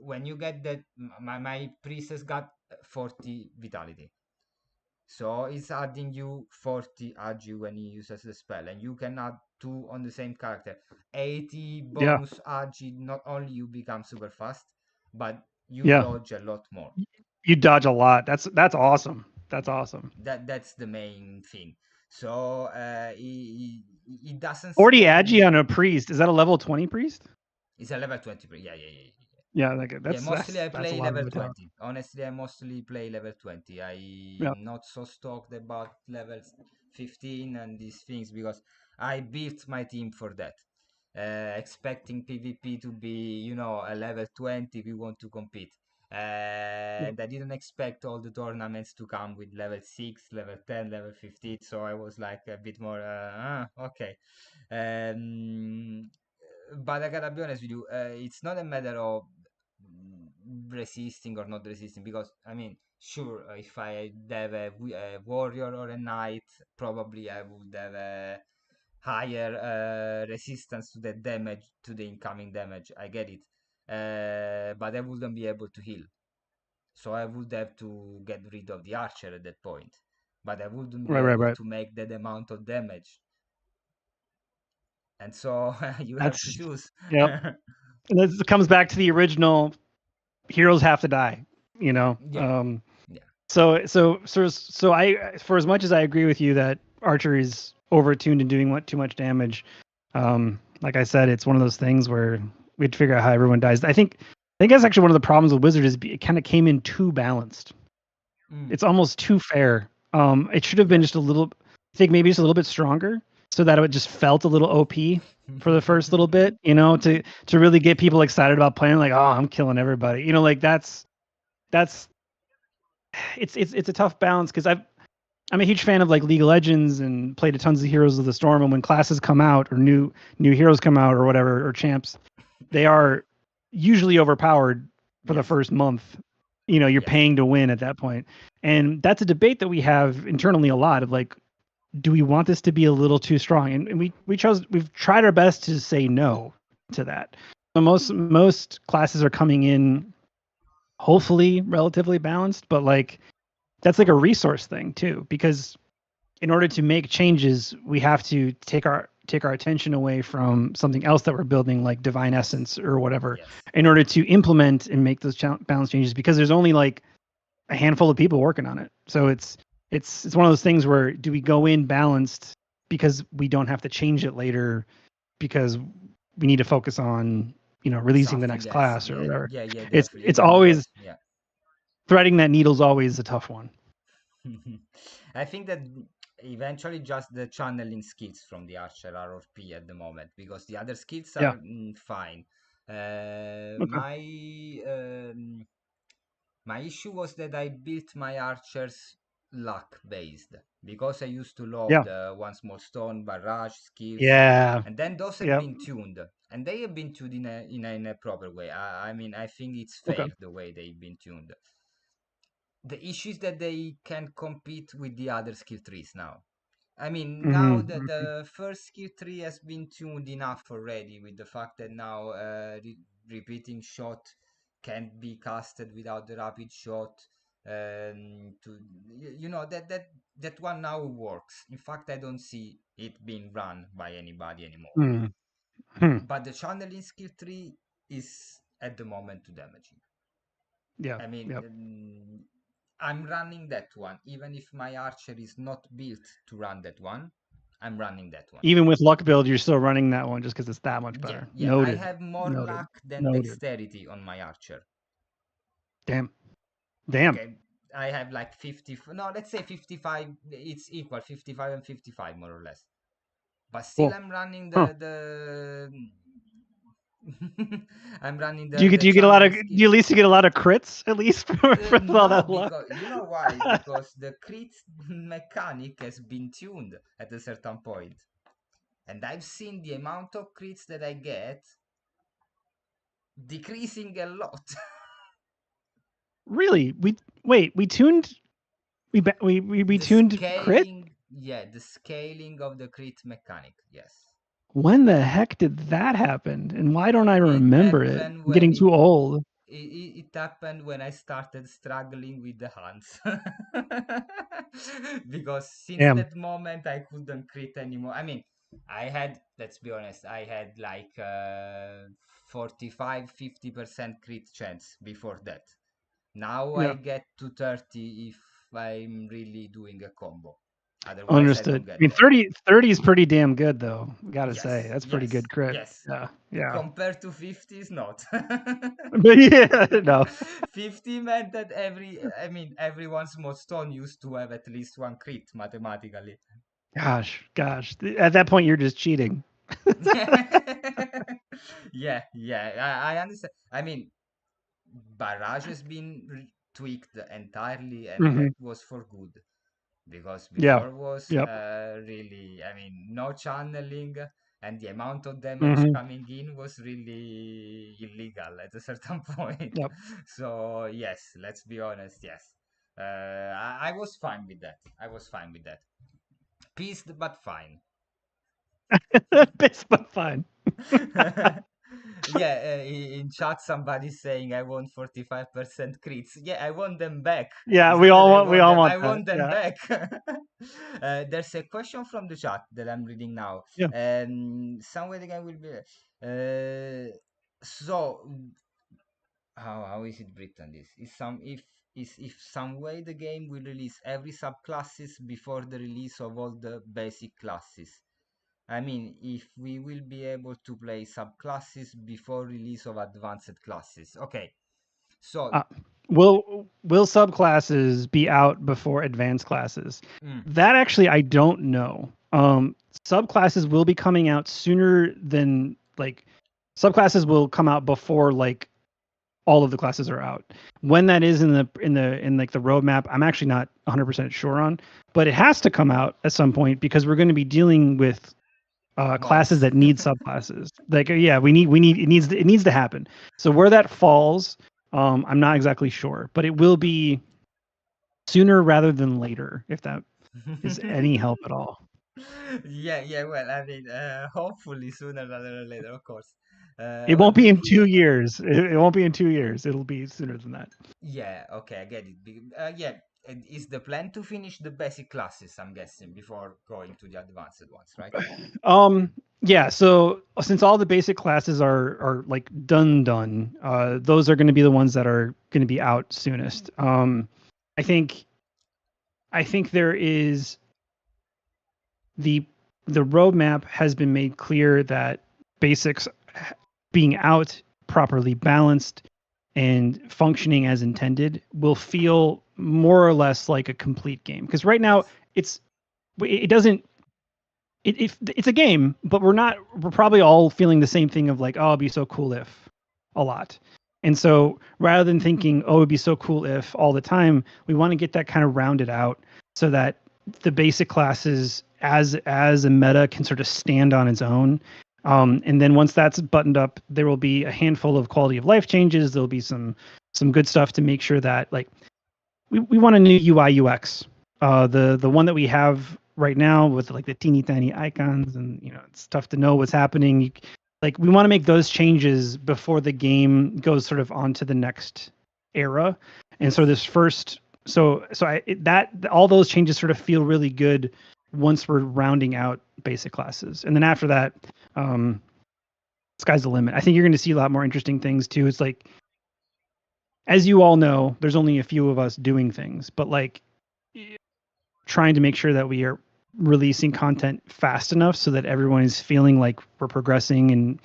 Speaker 1: when you get that, my priestess got 40 vitality, so it's adding you 40 agi when he uses the spell, and you can add two on the same character. 80
Speaker 3: Yeah.
Speaker 1: bonus agi. Not only you become super fast, but you
Speaker 3: Yeah.
Speaker 1: dodge a lot more.
Speaker 3: You dodge a lot. That's awesome. That's
Speaker 1: Yeah,
Speaker 3: awesome.
Speaker 1: that's the main thing. So it doesn't
Speaker 3: 40
Speaker 1: scare
Speaker 3: agi
Speaker 1: me.
Speaker 3: on a priest. Is that a level 20 priest?
Speaker 1: It's a level 20. Yeah, yeah, yeah, yeah.
Speaker 3: Yeah, like
Speaker 1: Yeah,
Speaker 3: that's
Speaker 1: mostly
Speaker 3: that's
Speaker 1: I
Speaker 3: that's a
Speaker 1: play
Speaker 3: lot of
Speaker 1: level
Speaker 3: vitality.
Speaker 1: 20. Honestly, I mostly play level 20.
Speaker 3: Yeah.
Speaker 1: I'm not so stoked about levels 15 and these things because I built my team for that. Expecting PvP to be, a level 20 if you want to compete.
Speaker 3: Yeah.
Speaker 1: And I didn't expect all the tournaments to come with level 6, level 10, level 15. So I was like a bit more, okay. Um, but I gotta be honest with you, it's not a matter of resisting or not resisting, because I mean, sure, if I have a warrior or a knight, probably I would have a higher resistance to the damage, to the incoming damage. I get it, but I wouldn't be able to heal, so I would have to get rid of the archer at that point, but I wouldn't be
Speaker 3: Right, right,
Speaker 1: able
Speaker 3: right.
Speaker 1: to make that amount of damage, and so you have to
Speaker 3: That's
Speaker 1: choose.
Speaker 3: yep. And this comes back to the original heroes have to die, you know.
Speaker 1: Yeah, yeah,
Speaker 3: So I, for as much as I agree with you that archery is overtuned and doing too much damage, like I said, it's one of those things where we have to figure out how everyone dies. I think that's actually one of the problems with Wizard is it kind of came in too balanced.
Speaker 1: mm,
Speaker 3: It's almost too fair. It should have been
Speaker 1: yeah.
Speaker 3: just a little. I think maybe just a little bit stronger, so that it just felt a little OP for the first little bit. You know, to really get people excited about playing. Like, oh, I'm killing everybody. You know, like that's it's a tough balance because I'm a huge fan of like League of Legends and played a tons of Heroes of the Storm. And when classes come out or new heroes come out or whatever or champs, they are usually overpowered for the
Speaker 1: Yes,
Speaker 3: first month. You know, you're
Speaker 1: yes,
Speaker 3: paying to win at that point, and that's a debate that we have internally a lot of like, do we want this to be a little too strong? And we've tried our best to say no to that. So most classes are coming in hopefully relatively balanced, but like that's like a resource thing too, because in order to make changes, we have to take our attention away from something else that we're building, like divine
Speaker 1: yes,
Speaker 3: essence or whatever,
Speaker 1: yes.
Speaker 3: in order to implement and make those balance changes. Because there's only like a handful of people working on it, so it's one of those things where do we go in balanced because we don't have to change it later because we need to focus on releasing the next
Speaker 1: Something else.
Speaker 3: class or
Speaker 1: Yeah,
Speaker 3: whatever.
Speaker 1: yeah, yeah,
Speaker 3: It's
Speaker 1: definitely.
Speaker 3: always
Speaker 1: Because yeah,
Speaker 3: threading that needle's always a tough one.
Speaker 1: I think that eventually just the channeling skills from the archer are OP at the moment, because the other skills
Speaker 3: Yeah.
Speaker 1: are fine.
Speaker 3: Okay.
Speaker 1: My issue was that I built my archers luck based, because I used to love
Speaker 3: Yeah.
Speaker 1: the one small stone barrage skills,
Speaker 3: Yeah.
Speaker 1: and then those have
Speaker 3: Yep.
Speaker 1: been tuned, and they have been tuned in a proper way. I mean, I think it's
Speaker 3: Okay.
Speaker 1: fair the way they've been tuned. The issue is that they can compete with the other skill trees now. I mean, now
Speaker 3: Mm-hmm.
Speaker 1: the first skill tree has been tuned enough already, with the fact that now repeating shot can't be casted without the rapid shot. That one now works. In fact, I don't see it being run by anybody anymore.
Speaker 3: Mm-hmm.
Speaker 1: But the channeling skill tree is at the moment too damaging.
Speaker 3: Yeah.
Speaker 1: I mean,
Speaker 3: Yep.
Speaker 1: I'm running that one. Even if my archer is not built to run that one, I'm running that one.
Speaker 3: Even with luck build, you're still running that one just because it's that much
Speaker 1: Yeah,
Speaker 3: better.
Speaker 1: yeah. I
Speaker 3: Noted.
Speaker 1: have more
Speaker 3: Noted.
Speaker 1: luck than
Speaker 3: Noted.
Speaker 1: dexterity on my archer.
Speaker 3: Damn. Damn.
Speaker 1: Okay, I have like 50. No, let's say 55. It's equal 55 and 55 more or less. But still,
Speaker 3: Cool.
Speaker 1: I'm running
Speaker 3: Huh.
Speaker 1: the I'm running
Speaker 3: Do you get
Speaker 1: the
Speaker 3: do you get a lot
Speaker 1: channel
Speaker 3: of do you at
Speaker 1: skills.
Speaker 3: least you get a lot of crits at least for all
Speaker 1: No,
Speaker 3: that luck?
Speaker 1: because you know why? Because the crit mechanic has been tuned at a certain point, and I've seen the amount of crits that I get decreasing a lot.
Speaker 3: Really? We tuned we
Speaker 1: The
Speaker 3: tuned crit?
Speaker 1: scaling, yeah, the scaling of the crit mechanic, yes.
Speaker 3: When the heck did that happen? And why don't I
Speaker 1: It
Speaker 3: remember it?
Speaker 1: happened
Speaker 3: I'm
Speaker 1: when
Speaker 3: getting too old.
Speaker 1: it happened when I started struggling with the hands. Because since
Speaker 3: Damn.
Speaker 1: that moment I couldn't crit anymore. I mean, I had, let's be honest, I had like 45 50% crit chance before that. Now I
Speaker 3: Yeah.
Speaker 1: get to 30 if I'm really doing a combo. Otherwise I don't
Speaker 3: Understood. I
Speaker 1: get
Speaker 3: mean,
Speaker 1: there.
Speaker 3: 30 is pretty damn good, though. Gotta say,
Speaker 1: Yes,
Speaker 3: that's pretty
Speaker 1: yes,
Speaker 3: good crit.
Speaker 1: yes.
Speaker 3: Yeah, yeah.
Speaker 1: Compared to 50 is not.
Speaker 3: But yeah, no.
Speaker 1: 50 meant that everyone's mod stone used to have at least one crit mathematically.
Speaker 3: Gosh. At that point, you're just cheating.
Speaker 1: Yeah, yeah, I understand. I mean, barrage has been tweaked entirely, and
Speaker 3: Hmm.
Speaker 1: that was for good. Because
Speaker 3: Yeah.
Speaker 1: before was
Speaker 3: Yep.
Speaker 1: really, I mean, no channeling, and the amount of damage
Speaker 3: Hmm.
Speaker 1: coming in was really illegal at a certain point.
Speaker 3: Yep.
Speaker 1: So yes, let's be honest, yes. I was fine with that. I was fine with that. Pissed but fine.
Speaker 3: Best but fine.
Speaker 1: Yeah, in chat somebody's saying I want 45% crits. Yeah, I want them back.
Speaker 3: Yeah,
Speaker 1: It's not that I
Speaker 3: we
Speaker 1: want
Speaker 3: all
Speaker 1: them,
Speaker 3: want
Speaker 1: I
Speaker 3: that.
Speaker 1: want them
Speaker 3: Yeah.
Speaker 1: back. There's a question from the chat that I'm reading now.
Speaker 3: Yeah.
Speaker 1: Somewhere the guy will be. So how is it written? This is some if some way the game will release every subclasses before the release of all the basic classes. I mean, if we will be able to play subclasses before release of advanced classes. Okay, so
Speaker 3: Uh, will subclasses be out before advanced classes?
Speaker 1: mm,
Speaker 3: That actually I don't know. Subclasses will be coming out sooner than like subclasses will come out before like all of the classes are out. When that is in like the roadmap, I'm actually not 100% sure on, but it has to come out at some point because we're going to be dealing with classes
Speaker 1: mods.
Speaker 3: that need subclasses. Like yeah, we need it needs to happen. So where that falls, I'm not exactly sure, but it will be sooner rather than later if that is any help at all.
Speaker 1: Yeah, yeah. Well, I mean, hopefully sooner rather than later, of course.
Speaker 3: It
Speaker 1: Well,
Speaker 3: won't be in 2 years. It won't be in 2 years. It'll be sooner than that.
Speaker 1: yeah, okay, I get it. Yeah, and is the plan to finish the basic classes? I'm guessing before going to the advanced ones, right?
Speaker 3: Um, yeah, so since all the basic classes are like done, those are going to be the ones that are going to be out soonest. I think there is the roadmap has been made clear that basics being out properly balanced and functioning as intended will feel more or less like a complete game because right now
Speaker 1: Yes.
Speaker 3: it doesn't it's a game, but we're probably all feeling the same thing of like, oh, it'd be so cool if a lot. And so rather than thinking, oh, it'd be so cool if all the time, we want to get that kind of rounded out so that the basic classes as a meta can sort of stand on its own. And then once that's buttoned up, there will be a handful of quality of life changes. There'll be some good stuff to make sure that like we want a new UI UX. The one that we have right now with like the teeny tiny icons and it's tough to know what's happening. Like we want to make those changes before the game goes sort of on to the next era. And so
Speaker 1: Yes.
Speaker 3: this first that all those changes sort of feel really good once we're rounding out basic classes. And then after that, sky's the limit. I think you're going to see a lot more interesting things too. It's like as you all know, there's only a few of us doing things, but like trying to make sure that we are releasing content fast enough so that everyone is feeling like we're progressing and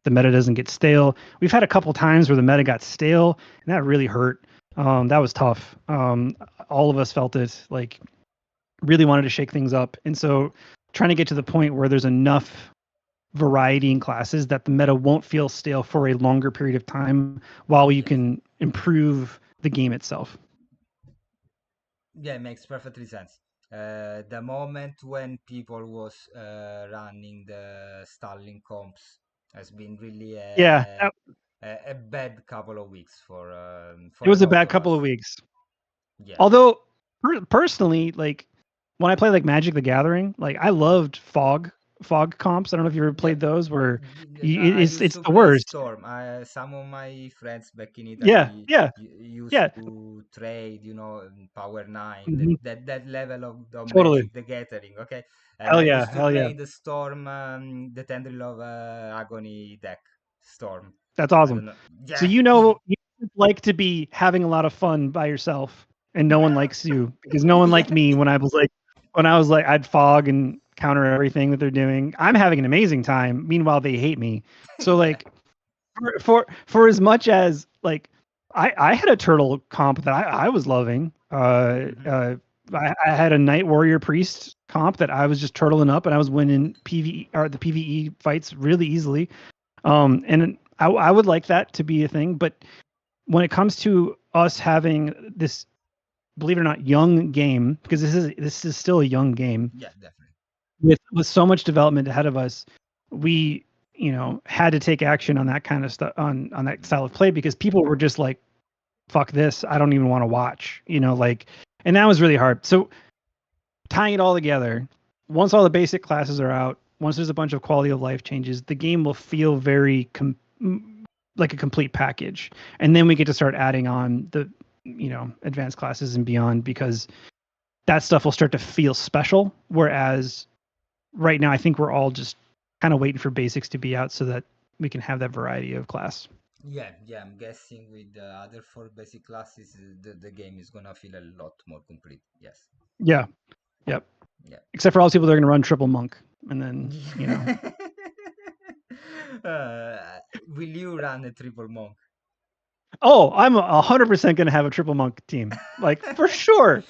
Speaker 3: the meta doesn't get stale. We've had a couple times where the meta got stale and that really hurt. That was tough. All of us felt it, like really wanted to shake things up. And so trying to get to the point where there's enough variety in classes that the meta won't feel stale for a longer period of time while you
Speaker 1: Yes.
Speaker 3: can improve the game itself.
Speaker 1: Yeah, it makes perfectly sense. The moment when people was running the stalling comps has been really
Speaker 3: Yeah,
Speaker 1: a bad couple of weeks
Speaker 3: it
Speaker 1: for a
Speaker 3: was a
Speaker 1: lot
Speaker 3: bad
Speaker 1: of
Speaker 3: couple of
Speaker 1: us.
Speaker 3: weeks.
Speaker 1: Yeah.
Speaker 3: Although personally, like when I play like Magic the Gathering, like I loved fog comps. I don't know if you ever
Speaker 1: Yeah,
Speaker 3: played those where
Speaker 1: I used
Speaker 3: it's
Speaker 1: to
Speaker 3: the
Speaker 1: play
Speaker 3: worst.
Speaker 1: Storm. Some of my friends back in
Speaker 3: Yeah,
Speaker 1: Italy
Speaker 3: yeah,
Speaker 1: used
Speaker 3: yeah.
Speaker 1: to trade, Power Nine,
Speaker 3: Mhm.
Speaker 1: that level of
Speaker 3: Totally.
Speaker 1: Magic the Gathering. Okay, and
Speaker 3: Hell
Speaker 1: I
Speaker 3: yeah,
Speaker 1: used to
Speaker 3: hell yeah.
Speaker 1: play the Storm, the Tendril of Agony deck. Storm.
Speaker 3: That's
Speaker 1: I
Speaker 3: awesome.
Speaker 1: don't know.
Speaker 3: So
Speaker 1: Yeah.
Speaker 3: you like to be having a lot of fun by yourself, and no one likes you because no one liked
Speaker 1: Yeah.
Speaker 3: me when I was like I'd fog and counter everything that they're doing. I'm having an amazing time. Meanwhile, they hate me. So
Speaker 1: Yeah.
Speaker 3: like for as much as like I had a turtle comp that I was loving.
Speaker 1: Hmm.
Speaker 3: I had a Night Warrior Priest comp that I was just turtling up and I was winning PvE or the PvE fights really easily. And I would like that to be a thing, but when it comes to us having this, believe it or not, young game, because this is still a young game
Speaker 1: Yeah, definitely.
Speaker 3: with so much development ahead of us, we had to take action on that kind of stuff on that style of play because people were just like, "Fuck this! I don't even want to watch." Like, and that was really hard. So tying it all together, once all the basic classes are out, once there's a bunch of quality of life changes, the game will feel very like a complete package. And then we get to start adding on the, advanced classes and beyond because that stuff will start to feel special. Whereas right now, I think we're all just kind of waiting for basics to be out so that we can have that variety of class.
Speaker 1: Yeah, yeah. I'm guessing with the other four basic classes, the game is gonna feel a lot more complete. Yes.
Speaker 3: Yeah. Yep.
Speaker 1: Yeah.
Speaker 3: Except for all those people that are going to run triple monk. And then,
Speaker 1: uh, will you run a triple monk?
Speaker 3: oh, I'm 100% going to have a triple monk team. Like, for sure.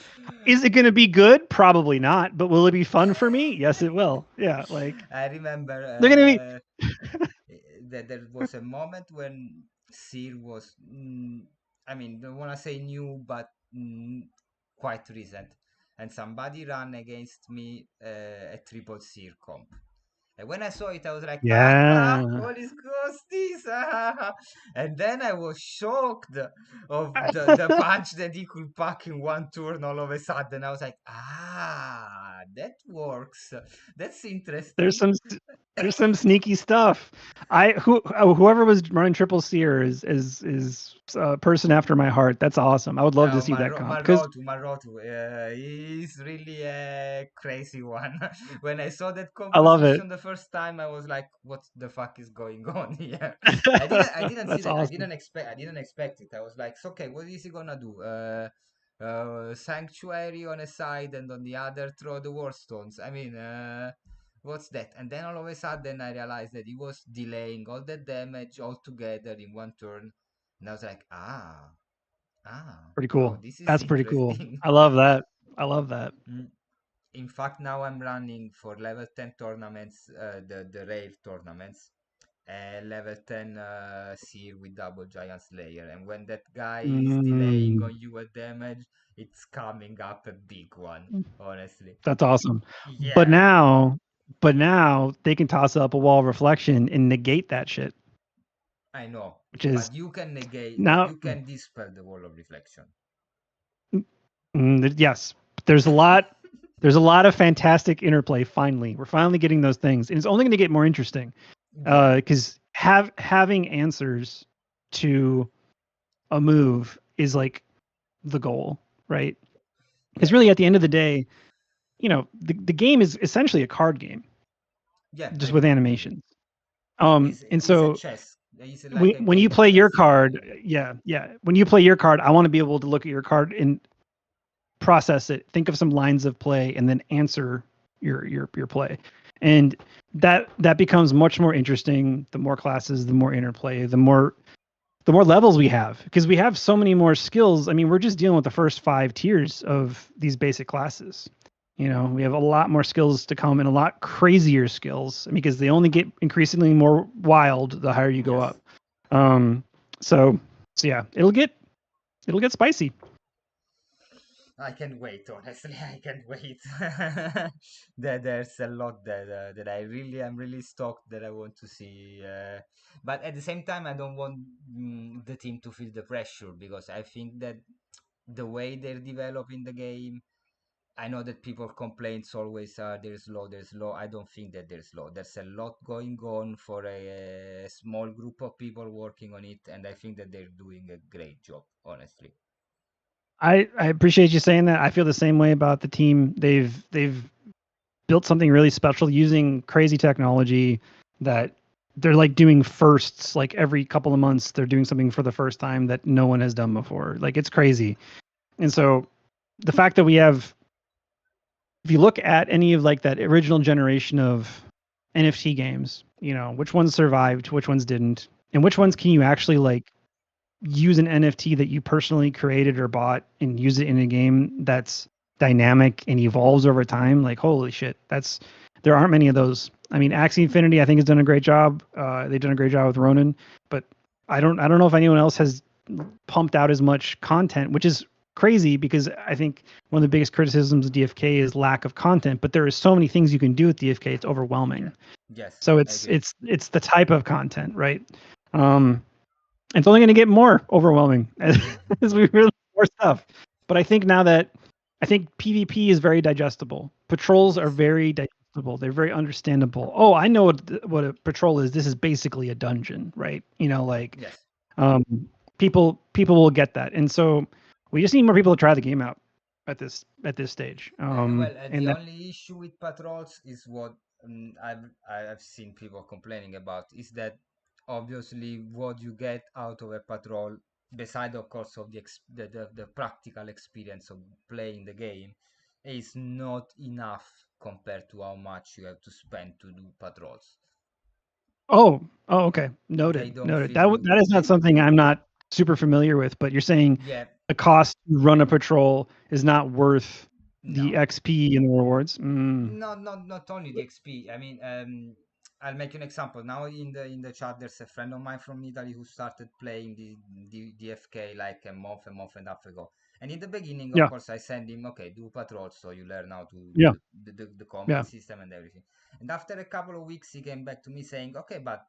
Speaker 3: Is it going to be good? Probably not. But will it be fun for me? Yes, it will. Yeah. Like,
Speaker 1: I remember
Speaker 3: they're going to be.
Speaker 1: that there was a moment when Seer was, I mean, don't want to say new, but quite recent, and somebody ran against me a triple Seer comp. And when I saw it, I was like,
Speaker 3: Yeah.
Speaker 1: holy ghosties! And then I was shocked of the punch that he could pack in one turn all of a sudden. I was like, that works. That's
Speaker 3: There's
Speaker 1: interesting.
Speaker 3: some there's some sneaky stuff. Whoever was running triple seer is a person after my heart. That's awesome. I would love to see that comp because
Speaker 1: Marotu, he's really a crazy one. When I saw that
Speaker 3: I love it.
Speaker 1: composition the first time, I was like, "What the fuck is going on here?" I didn't see
Speaker 3: That's
Speaker 1: that.
Speaker 3: awesome.
Speaker 1: I didn't expect it. I was like, "So, okay, what is he gonna do? Sanctuary on a side and on the other throw the war stones. I mean, what's that?" And then all of a sudden, I realized that he was delaying all the damage all together in one turn, and I was like,
Speaker 3: Pretty
Speaker 1: wow,
Speaker 3: cool.
Speaker 1: this is
Speaker 3: That's pretty cool.
Speaker 1: interesting.
Speaker 3: I love that. I love that.
Speaker 1: Mm. In fact, now I'm running for level 10 tournaments, the rave tournaments, level 10 Seer with double Giant Slayer. And when that guy is delaying
Speaker 3: Mm,
Speaker 1: on you a damage, it's coming up a big one, honestly.
Speaker 3: that's awesome. But
Speaker 1: Yeah,
Speaker 3: now, but now they can toss up a wall of reflection and negate that shit,
Speaker 1: I know.
Speaker 3: which is
Speaker 1: But you can negate, but
Speaker 3: now.
Speaker 1: you can dispel the wall of reflection.
Speaker 3: Yes, there's a lot. There's a lot of fantastic interplay. Finally, we're finally getting those things, and it's only going to get more interesting
Speaker 1: Yeah,
Speaker 3: because having answers to a move is like the goal, right? Because
Speaker 1: yeah,
Speaker 3: really, at the end of the day, the game is essentially a card game,
Speaker 1: yeah, I
Speaker 3: just with
Speaker 1: agree.
Speaker 3: animations. And
Speaker 1: It's a
Speaker 3: so
Speaker 1: chess. It's like a
Speaker 3: when you
Speaker 1: game of
Speaker 3: play your
Speaker 1: chess.
Speaker 3: card, yeah, when you play your card, I want to be able to look at your card and process it, think of some lines of play, and then answer your play. And that becomes much more interesting. The more classes, the more interplay, the more the more levels we have, because we have so many more skills. I mean, we're just dealing with the first 5 tiers of these basic classes. We have a lot more skills to come and a lot crazier skills because they only get increasingly more wild the higher you go
Speaker 1: Yes.
Speaker 3: up. So yeah, it'll get spicy.
Speaker 1: I can't wait, honestly. I can't wait. There's a lot that I really am really stoked that I want to see. But at the same time, I don't want the team to feel the pressure because I think that the way they're developing the game, I know that people complaints always there's low. I don't think that there's low. There's a lot going on for a small group of people working on it, and I think that they're doing a great job, honestly.
Speaker 3: I appreciate you saying that. I feel the same way about the team. They've built something really special using crazy technology that they're like doing firsts. Like every couple of months they're doing something for the first time that no one has done before. Like it's crazy. And so the fact that we have, if you look at any of like that original generation of NFT games, which ones survived, which ones didn't, and which ones can you actually like use an NFT that you personally created or bought and use it in a game that's dynamic and evolves over time. Like, holy shit, there aren't many of those. I mean, Axie Infinity, I think, has done a great job. They've done a great job with Ronin, but I don't know if anyone else has pumped out as much content, which is crazy because I think one of the biggest criticisms of DFK is lack of content, but there is so many things you can do with DFK, it's overwhelming.
Speaker 1: Yes.
Speaker 3: So
Speaker 1: I
Speaker 3: it's
Speaker 1: agree.
Speaker 3: it's the type of content, right? It's only going to get more overwhelming as we release more stuff. But I think now that PvP is very digestible. Patrols are
Speaker 1: Yes.
Speaker 3: very digestible. They're very understandable. Oh, I know what a patrol is. This is basically a dungeon, right?
Speaker 1: Yes.
Speaker 3: Um, people will get that, and so we just need more people to try the game out at this stage.
Speaker 1: The
Speaker 3: And that
Speaker 1: only issue with patrols is what I've seen people complaining about is that obviously what you get out of a patrol, beside of course of the practical experience of playing the game, is not enough compared to how much you have to spend to do patrols.
Speaker 3: okay,
Speaker 1: They
Speaker 3: noted,
Speaker 1: don't
Speaker 3: noted.
Speaker 1: feel
Speaker 3: That is not something I'm not super familiar with, but you're saying
Speaker 1: yeah,
Speaker 3: the cost to run a patrol is not worth the
Speaker 1: no.
Speaker 3: XP and the rewards.
Speaker 1: Not only the XP. I mean, I'll make you an example. Now in the chat, there's a friend of mine from Italy who started playing the FK like a month and a half ago. And in the beginning, of
Speaker 3: Yeah,
Speaker 1: course, I send him, okay, do patrols, so you learn how to do
Speaker 3: yeah,
Speaker 1: the combat
Speaker 3: yeah.
Speaker 1: system and everything. And after a couple of weeks, he came back to me saying, okay, but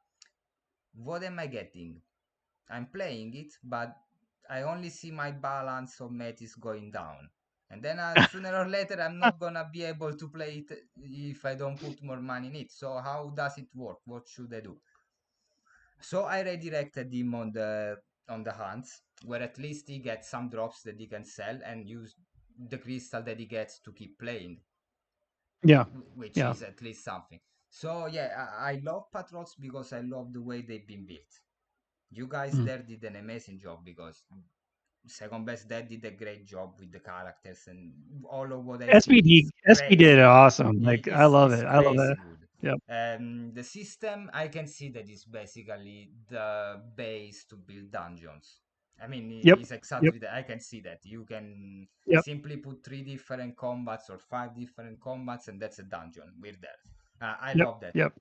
Speaker 1: what am I getting? I'm playing it, but I only see my balance of metis going down. And then sooner or later, I'm not gonna be able to play it if I don't put more money in it. So how does it work? What should I do? So I redirected him on the hunts, where at least he gets some drops that he can sell and use the crystal that he gets to keep playing,
Speaker 3: Yeah,
Speaker 1: which
Speaker 3: yeah.
Speaker 1: is at least something. So yeah, I love patrols because I love the way they've been built. You guys
Speaker 3: Mm.
Speaker 1: there did an amazing job because Second Best Dad did a great job with the characters and all of what I see is
Speaker 3: SB did
Speaker 1: crazy.
Speaker 3: awesome. Like I love
Speaker 1: It's
Speaker 3: it. I love
Speaker 1: crazy
Speaker 3: that.
Speaker 1: good.
Speaker 3: Yep,
Speaker 1: The system I can see that is basically the base to build dungeons. I mean,
Speaker 3: yep,
Speaker 1: it's
Speaker 3: yep,
Speaker 1: exactly that. I can see that you can
Speaker 3: yep.
Speaker 1: simply put 3 different combats or 5 different combats, and that's a dungeon. We're there. I
Speaker 3: Yep,
Speaker 1: love that.
Speaker 3: yep.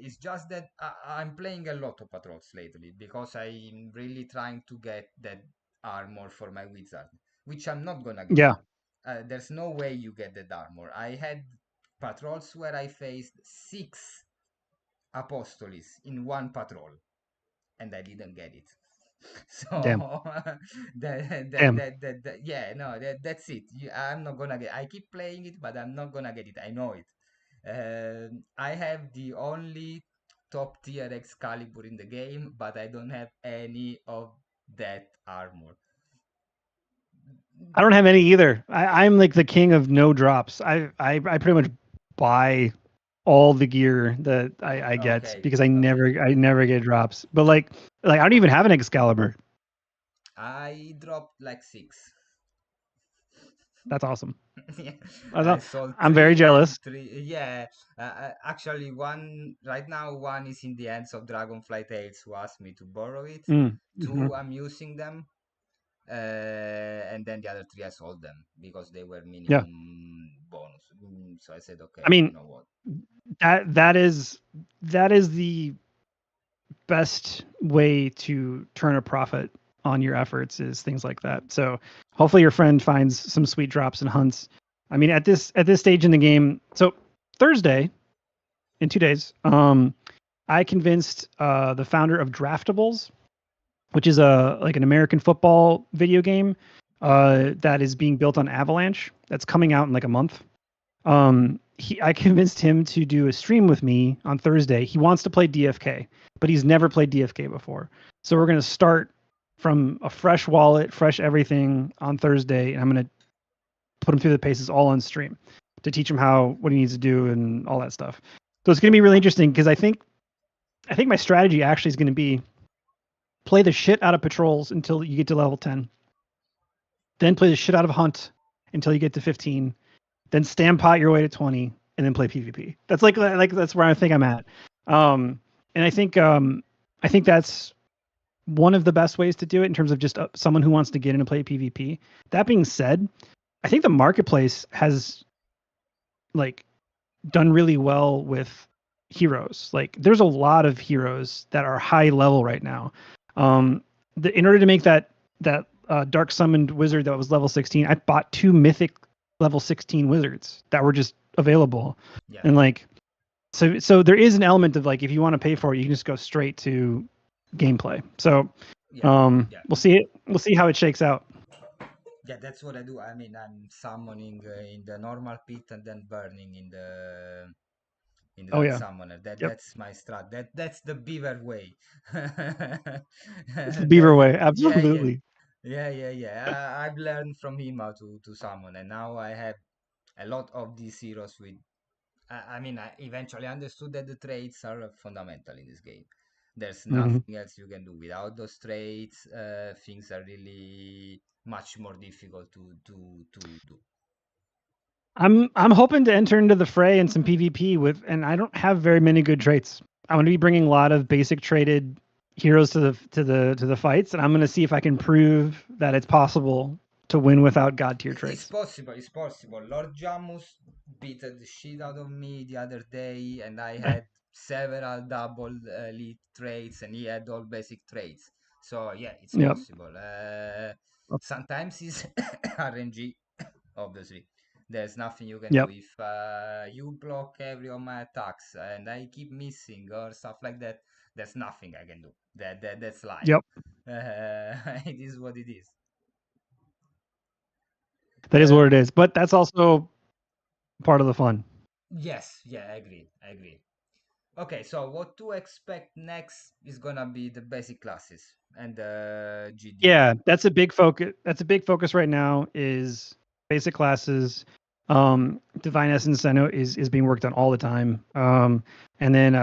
Speaker 1: It's just that I'm playing a lot of patrols lately because I'm really trying to get that armor for my wizard, which I'm not gonna get.
Speaker 3: Yeah.
Speaker 1: There's no way you get that armor. I had patrols where I faced 6 apostoles in one patrol, and I didn't get it.
Speaker 3: Damn.
Speaker 1: So
Speaker 3: Damn.
Speaker 1: yeah, no, that's it. I'm not gonna get. I keep playing it, but I'm not gonna get it. I know it. I have the only top tier Excalibur in the game, but I don't have any of that armor.
Speaker 3: I don't have any either. I'm like the king of no drops. I pretty much buy all the gear that I get
Speaker 1: Okay,
Speaker 3: because
Speaker 1: okay.
Speaker 3: I never get drops. But like I don't even have an Excalibur.
Speaker 1: I dropped like 6.
Speaker 3: That's awesome.
Speaker 1: Yeah,
Speaker 3: That's
Speaker 1: I
Speaker 3: aw-
Speaker 1: sold
Speaker 3: I'm very jealous.
Speaker 1: three. Yeah, actually, one right now, one is in the hands of Dragonfly Tales, who asked me to borrow it.
Speaker 3: Mm-hmm.
Speaker 1: Two, I'm using them, and then the other three, I sold them because they were
Speaker 3: Yeah.
Speaker 1: minimum bonus. So I said,
Speaker 3: I
Speaker 1: okay, you
Speaker 3: mean,
Speaker 1: know what?
Speaker 3: that is the best way to turn a profit on your efforts is things like that. So hopefully your friend finds some sweet drops and hunts. I mean, at this stage in the game, so Thursday in 2 days, I convinced the founder of Draftables, which is a like an American football video game that is being built on Avalanche. That's coming out in like a month. I convinced him to do a stream with me on Thursday. He wants to play DFK, but he's never played DFK before. So we're gonna start from a fresh wallet, fresh everything on Thursday, and I'm gonna put him through the paces all on stream to teach him what he needs to do and all that stuff. So it's gonna be really interesting because I think my strategy actually is gonna be play the shit out of patrols until you get to level 10, then play the shit out of hunt until you get to 15, then stampot your way to 20, and then play PvP. That's like that's where I think I'm at. And I think that's one of the best ways to do it in terms of just someone who wants to get in and play PvP. That being said, I think the marketplace has like done really well with heroes. Like there's a lot of heroes that are high level right now. In order to make that dark summoned wizard that was level 16, I bought 2 mythic level 16 wizards that were just available.
Speaker 1: Yeah,
Speaker 3: And like so there is an element of like if you want to pay for it, you can just go straight to gameplay. So
Speaker 1: yeah.
Speaker 3: we'll see how it shakes out.
Speaker 1: Yeah, that's what I do. I mean, I'm summoning in the normal pit and then burning in the
Speaker 3: Oh
Speaker 1: dark
Speaker 3: yeah.
Speaker 1: summoner.
Speaker 3: Yep.
Speaker 1: That's my strat. That's the beaver way.
Speaker 3: It's the beaver way.
Speaker 1: Yeah, yeah,
Speaker 3: Absolutely.
Speaker 1: yeah. I've learned from him how to summon, and now I have a lot of these heroes with. I mean, I eventually understood that the traits are fundamental in this game. There's
Speaker 3: Mhm.
Speaker 1: nothing else you can do without those traits. Things are really much more difficult to do.
Speaker 3: I'm hoping to enter into the fray in some PvP and I don't have very many good traits. I'm going to be bringing a lot of basic traded heroes to the fights, and I'm going to see if I can prove that it's possible to win without god tier
Speaker 1: It's
Speaker 3: traits.
Speaker 1: possible. It's possible. Lord Jamus beat the shit out of me the other day, and I
Speaker 3: Eh,
Speaker 1: had several double elite traits, and he had all basic traits. So yeah, it's
Speaker 3: Yep.
Speaker 1: possible. Sometimes it's RNG, obviously. There's nothing you can do
Speaker 3: Yep.
Speaker 1: if you block every of my attacks and I keep missing or stuff like that. There's nothing I can do. That's life.
Speaker 3: Yep.
Speaker 1: It is what it is.
Speaker 3: That is
Speaker 1: Uh,
Speaker 3: what it is. But that's also part of the fun.
Speaker 1: yes, yeah, I agree. I agree. Okay, so what to expect next is gonna be the basic classes and the GD.
Speaker 3: Yeah, that's a big focus. That's a big focus right now is basic classes. Divine Essence I know is being worked on all the time. And then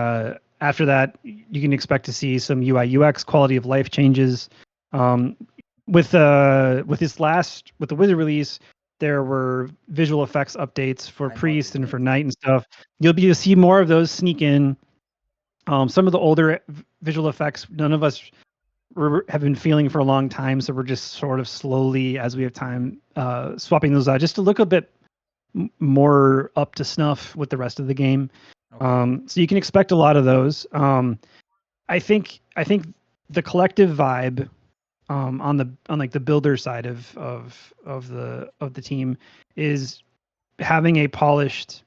Speaker 3: after that you can expect to see some UI UX quality of life changes. Um, with the wizard release, there were visual effects updates for
Speaker 1: I
Speaker 3: priest
Speaker 1: noticed
Speaker 3: and
Speaker 1: that.
Speaker 3: for knight and stuff. You'll be able to see more of those sneak in. Some of the older visual effects, none of us have been feeling for a long time, so we're just sort of slowly, as we have time, swapping those out just to look a bit more up to snuff with the rest of the game.
Speaker 1: Okay.
Speaker 3: So you can expect a lot of those. I think the collective vibe on like the builder side of the team is having a polished,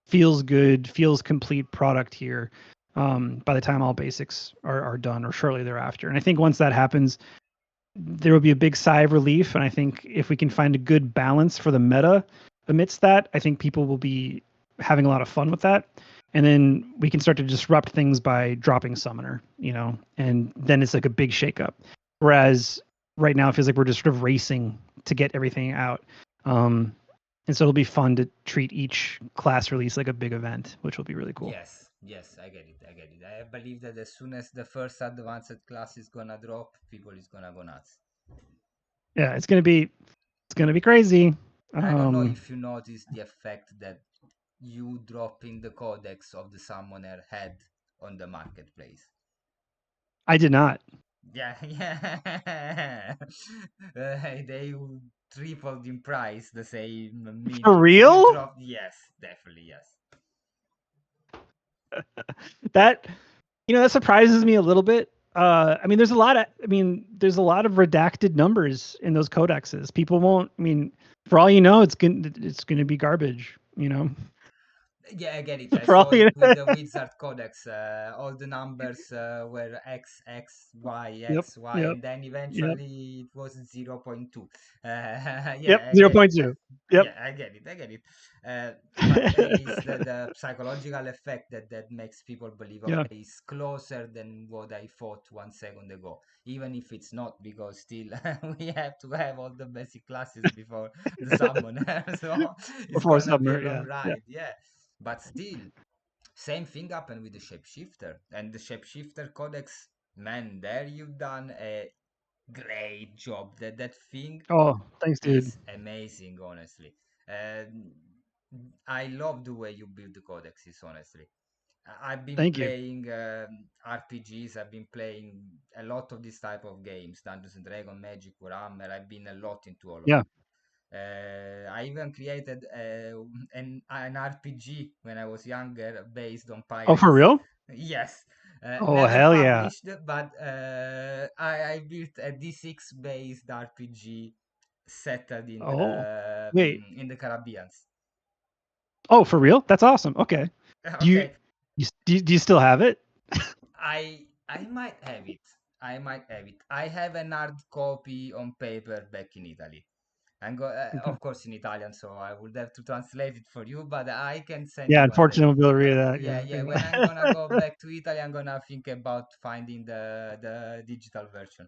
Speaker 3: feels good, feels complete product here. By the time all basics are done or shortly thereafter. And I think once that happens, there will be a big sigh of relief. And I think if we can find a good balance for the meta amidst that, I think people will be having a lot of fun with that. And then we can start to disrupt things by dropping Summoner, and then it's like a big shakeup. Whereas right now it feels like we're just sort of racing to get everything out. And so it'll be fun to treat each class release like a big event, which will be really cool.
Speaker 1: Yes, I get it. I get it. I believe that as soon as the first advanced class is gonna drop, people is gonna go nuts.
Speaker 3: Yeah, it's gonna be crazy.
Speaker 1: I don't know
Speaker 3: Um,
Speaker 1: if you notice the effect that you dropping the codex of the summoner had on the marketplace.
Speaker 3: I did not.
Speaker 1: Yeah, yeah. They tripled in price the same
Speaker 3: For
Speaker 1: minute you
Speaker 3: real?
Speaker 1: dropped. Yes, definitely, yes.
Speaker 3: That that surprises me a little bit. I mean, there's a lot of redacted numbers in those codexes. People won't. I mean, for all you know, it's gonna be garbage.
Speaker 1: Yeah, I get it. I
Speaker 3: For all
Speaker 1: saw
Speaker 3: you
Speaker 1: it with
Speaker 3: know.
Speaker 1: the Wizard Codex. All the numbers were X, X, Y,
Speaker 3: Yep.
Speaker 1: X, Y,
Speaker 3: Yep.
Speaker 1: and then
Speaker 3: Yep.
Speaker 1: eventually it was 0.2.
Speaker 3: Yep.
Speaker 1: Yeah, I
Speaker 3: Zero
Speaker 1: get it.
Speaker 3: point two. Yep.
Speaker 1: Yeah, I get it. I get it. But it's the psychological effect that makes people believe,
Speaker 3: Yeah.
Speaker 1: okay, it's closer than what I thought 1 second ago. Even if it's not, because still we have to have all the basic classes before the summoner. So it's
Speaker 3: Before
Speaker 1: gonna be a
Speaker 3: summer.
Speaker 1: long
Speaker 3: Yeah. Yeah.
Speaker 1: ride. Yeah. But still, same thing happened with the shapeshifter and the shapeshifter codex. Man, there you've done a great job. That thing
Speaker 3: Oh, thanks, dude.
Speaker 1: is amazing, honestly. Um, I love the way you build the codexes, honestly. I've been
Speaker 3: Thank you.
Speaker 1: playing RPGs. I've been playing a lot of this type of games, Dungeons and Dragons, Magic, Warhammer. I've been a lot into all of
Speaker 3: Yeah.
Speaker 1: it. I even created an RPG when I was younger based on
Speaker 3: Oh, for
Speaker 1: pirates.
Speaker 3: real?
Speaker 1: Yes,
Speaker 3: Oh,
Speaker 1: never
Speaker 3: hell yeah.
Speaker 1: published, but I built a D6 based RPG settled
Speaker 3: Oh, wait.
Speaker 1: in the Caribbeans.
Speaker 3: Oh, for real? That's awesome. Okay. Do you
Speaker 1: Okay,
Speaker 3: do you still have it?
Speaker 1: I might have it. I might have it. I have an hard copy on paper back in Italy.
Speaker 3: Okay.
Speaker 1: Of course, in Italian, so I would have to translate it for you, but I can send
Speaker 3: Yeah,
Speaker 1: you one day.
Speaker 3: unfortunately, we'll be able to read that.
Speaker 1: Yeah,
Speaker 3: Yeah.
Speaker 1: yeah. When I'm gonna
Speaker 3: Yeah.
Speaker 1: go back to Italy, I'm gonna think about finding the digital version.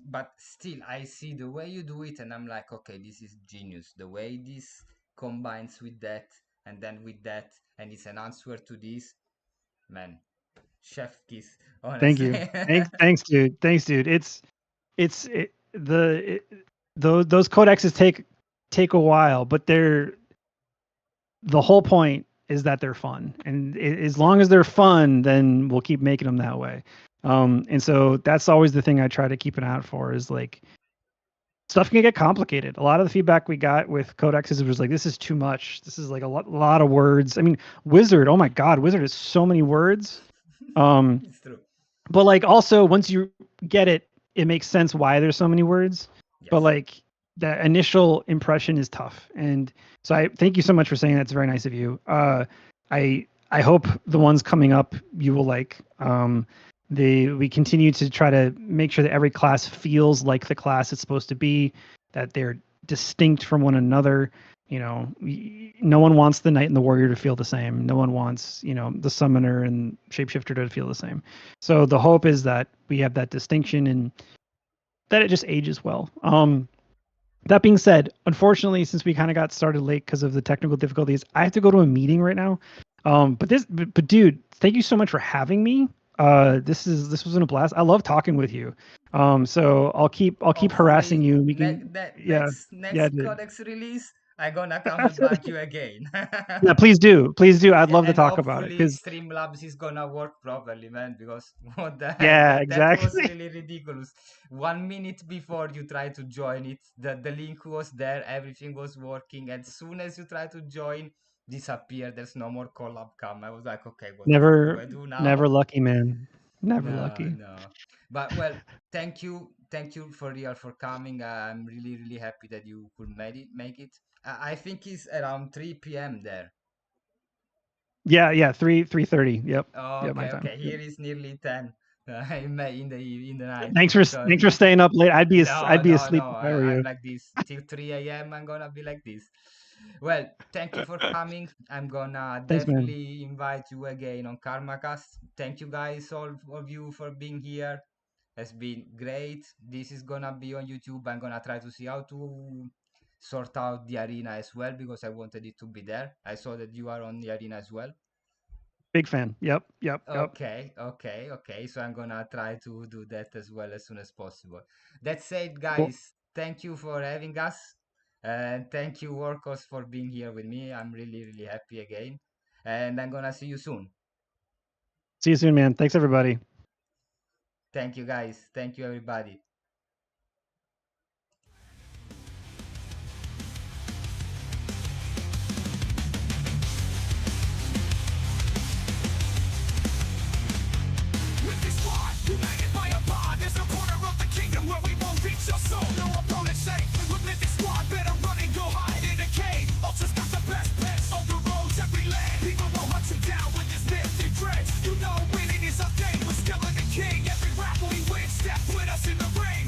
Speaker 1: But still, I see the way you do it, and I'm like, okay, this is genius. The way this combines with that, and then with that, and it's an answer to this, man. Chef kiss,
Speaker 3: Thank
Speaker 1: honestly.
Speaker 3: you. Thanks, dude. Thanks, dude. It's it, the it, those codexes take a while, but the whole point is that they're fun, and as long as they're fun, then we'll keep making them that way. And so that's always the thing I try to keep an eye out for is like stuff can get complicated. A lot of the feedback we got with codexes was like, this is too much. This is like a lot of words. I mean, Wizard, oh my God, Wizard is so many words. Um,
Speaker 1: It's true.
Speaker 3: but like also once you get it, it makes sense why there's so many words. But
Speaker 1: Yes.
Speaker 3: like the initial impression is tough. And so I thank you so much for saying that. It's very nice of you. I hope the ones coming up you will like. We continue to try to make sure that every class feels like the class it's supposed to be, that they're distinct from one another. No one wants the knight and the warrior to feel the same. No one wants, the summoner and shapeshifter to feel the same. So the hope is that we have that distinction and that it just ages well. That being said, unfortunately, since we kind of got started late because of the technical difficulties, I have to go to a meeting right now. But dude, thank you so much for having me. This was a blast. I love talking with you. So I'll keep harassing
Speaker 1: Hopefully,
Speaker 3: you. We can, yeah,
Speaker 1: next
Speaker 3: yeah, dude.
Speaker 1: codex release, I gonna come and bug you again.
Speaker 3: Yeah, please do, please do. I'd
Speaker 1: Yeah,
Speaker 3: love to
Speaker 1: and
Speaker 3: talk about it
Speaker 1: hopefully
Speaker 3: because,
Speaker 1: Streamlabs is gonna work properly, man. Because what the heck,
Speaker 3: yeah,
Speaker 1: that was
Speaker 3: exactly.
Speaker 1: really ridiculous. 1 minute before you try to join it, the link was there, everything was working. And soon as you try to join, disappear. There's no more collab come. I was like, okay, what the fuck do
Speaker 3: Never,
Speaker 1: I do now?
Speaker 3: never lucky, man. Never
Speaker 1: No,
Speaker 3: lucky.
Speaker 1: no. But well, thank you for real for coming. I'm really, really happy that you could make it. I think it's around 3 p.m. there.
Speaker 3: Yeah, yeah. 3:30. Yep, yep. My
Speaker 1: Okay,
Speaker 3: time.
Speaker 1: okay.
Speaker 3: Yep.
Speaker 1: Here is nearly 10 in the night. So
Speaker 3: Thanks for staying up late.
Speaker 1: no,
Speaker 3: I'd be
Speaker 1: no,
Speaker 3: asleep
Speaker 1: no.
Speaker 3: if I were
Speaker 1: I'm
Speaker 3: you.
Speaker 1: like this till 3 a.m. I'm gonna be like this. Well, thank you for coming. I'm gonna
Speaker 3: Thanks, man.
Speaker 1: definitely invite you again on KarmaKast. Thank you guys, all of you, for being here. Has been great. This is gonna be on YouTube. I'm gonna try to see how to sort out the arena as well because I wanted it to be there. I saw that you are on the arena as well.
Speaker 3: Big fan. Yep, yep, yep.
Speaker 1: Okay, okay, okay. So I'm gonna try to do that as well as soon as possible. That said,
Speaker 3: Cool.
Speaker 1: guys, thank you for having us. And thank you, Workhorse, for being here with me. I'm really, really happy again. And I'm gonna see you soon.
Speaker 3: See you soon, man. Thanks, everybody.
Speaker 1: Thank you, guys. Thank you, everybody.
Speaker 2: Mythic Squad, united by a bond. There's a corner of the kingdom where we won't reach your soul. No opponent safe. With Mythic Squad, better run and go hide in a cave. Ultra's got the best pets on the roads every land. People will hunt you down with this mythic dread. You know winning is our thing. We're still in the king. Every rapper we win, step with us in the ring.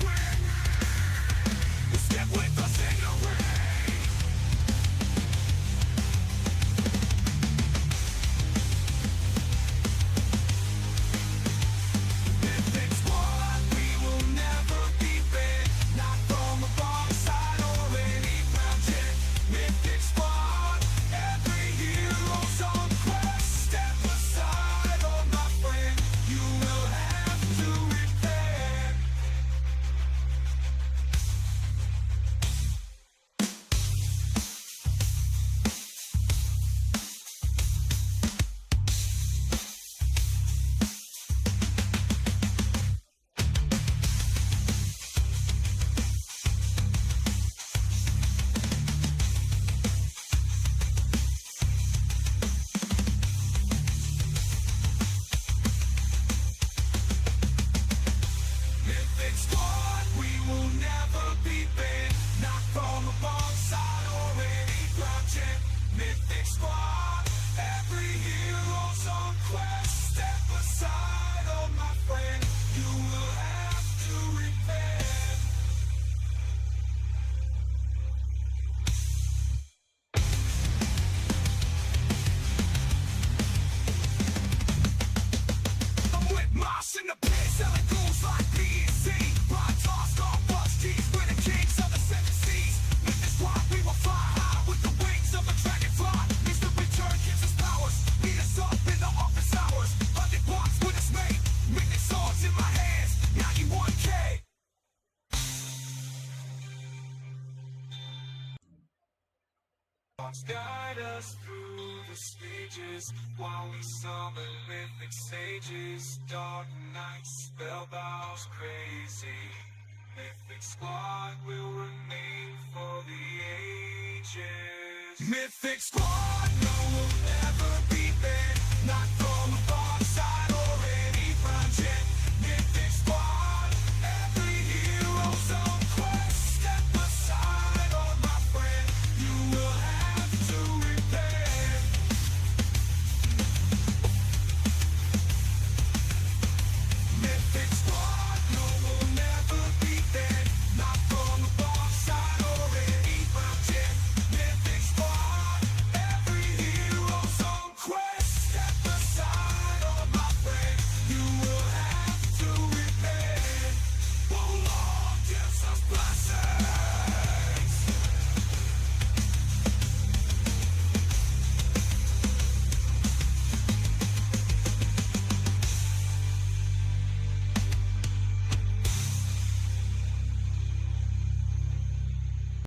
Speaker 2: Step with us in the ring. Mythic Squad, we will never be banned. Not from a bomb side or any mountain. Mythic Squad, every hero's on quest. Step aside, oh my friend, you will have to repent. Mythic Squad, we will never be banned. Not from a bomb side or any project. Mythic Squad, every hero's on quest. Step aside, oh my friend, you will have to repent. I'm with Moss in the pit, selling ghouls like PNC. Rod tossed on bus keys, we're the kings of the seven seas. Mythic Squad, we will fly high with the wings of a dragonfly. Instant return gives us powers, meet us up in the office hours. 100 bucks with us, mate. Mythic swords in my hands, 91K. Guide us through the stages while we summon mythic sages. Dark nights, spellbows crazy. Mythic Squad will remain for the ages. Mythic Squad!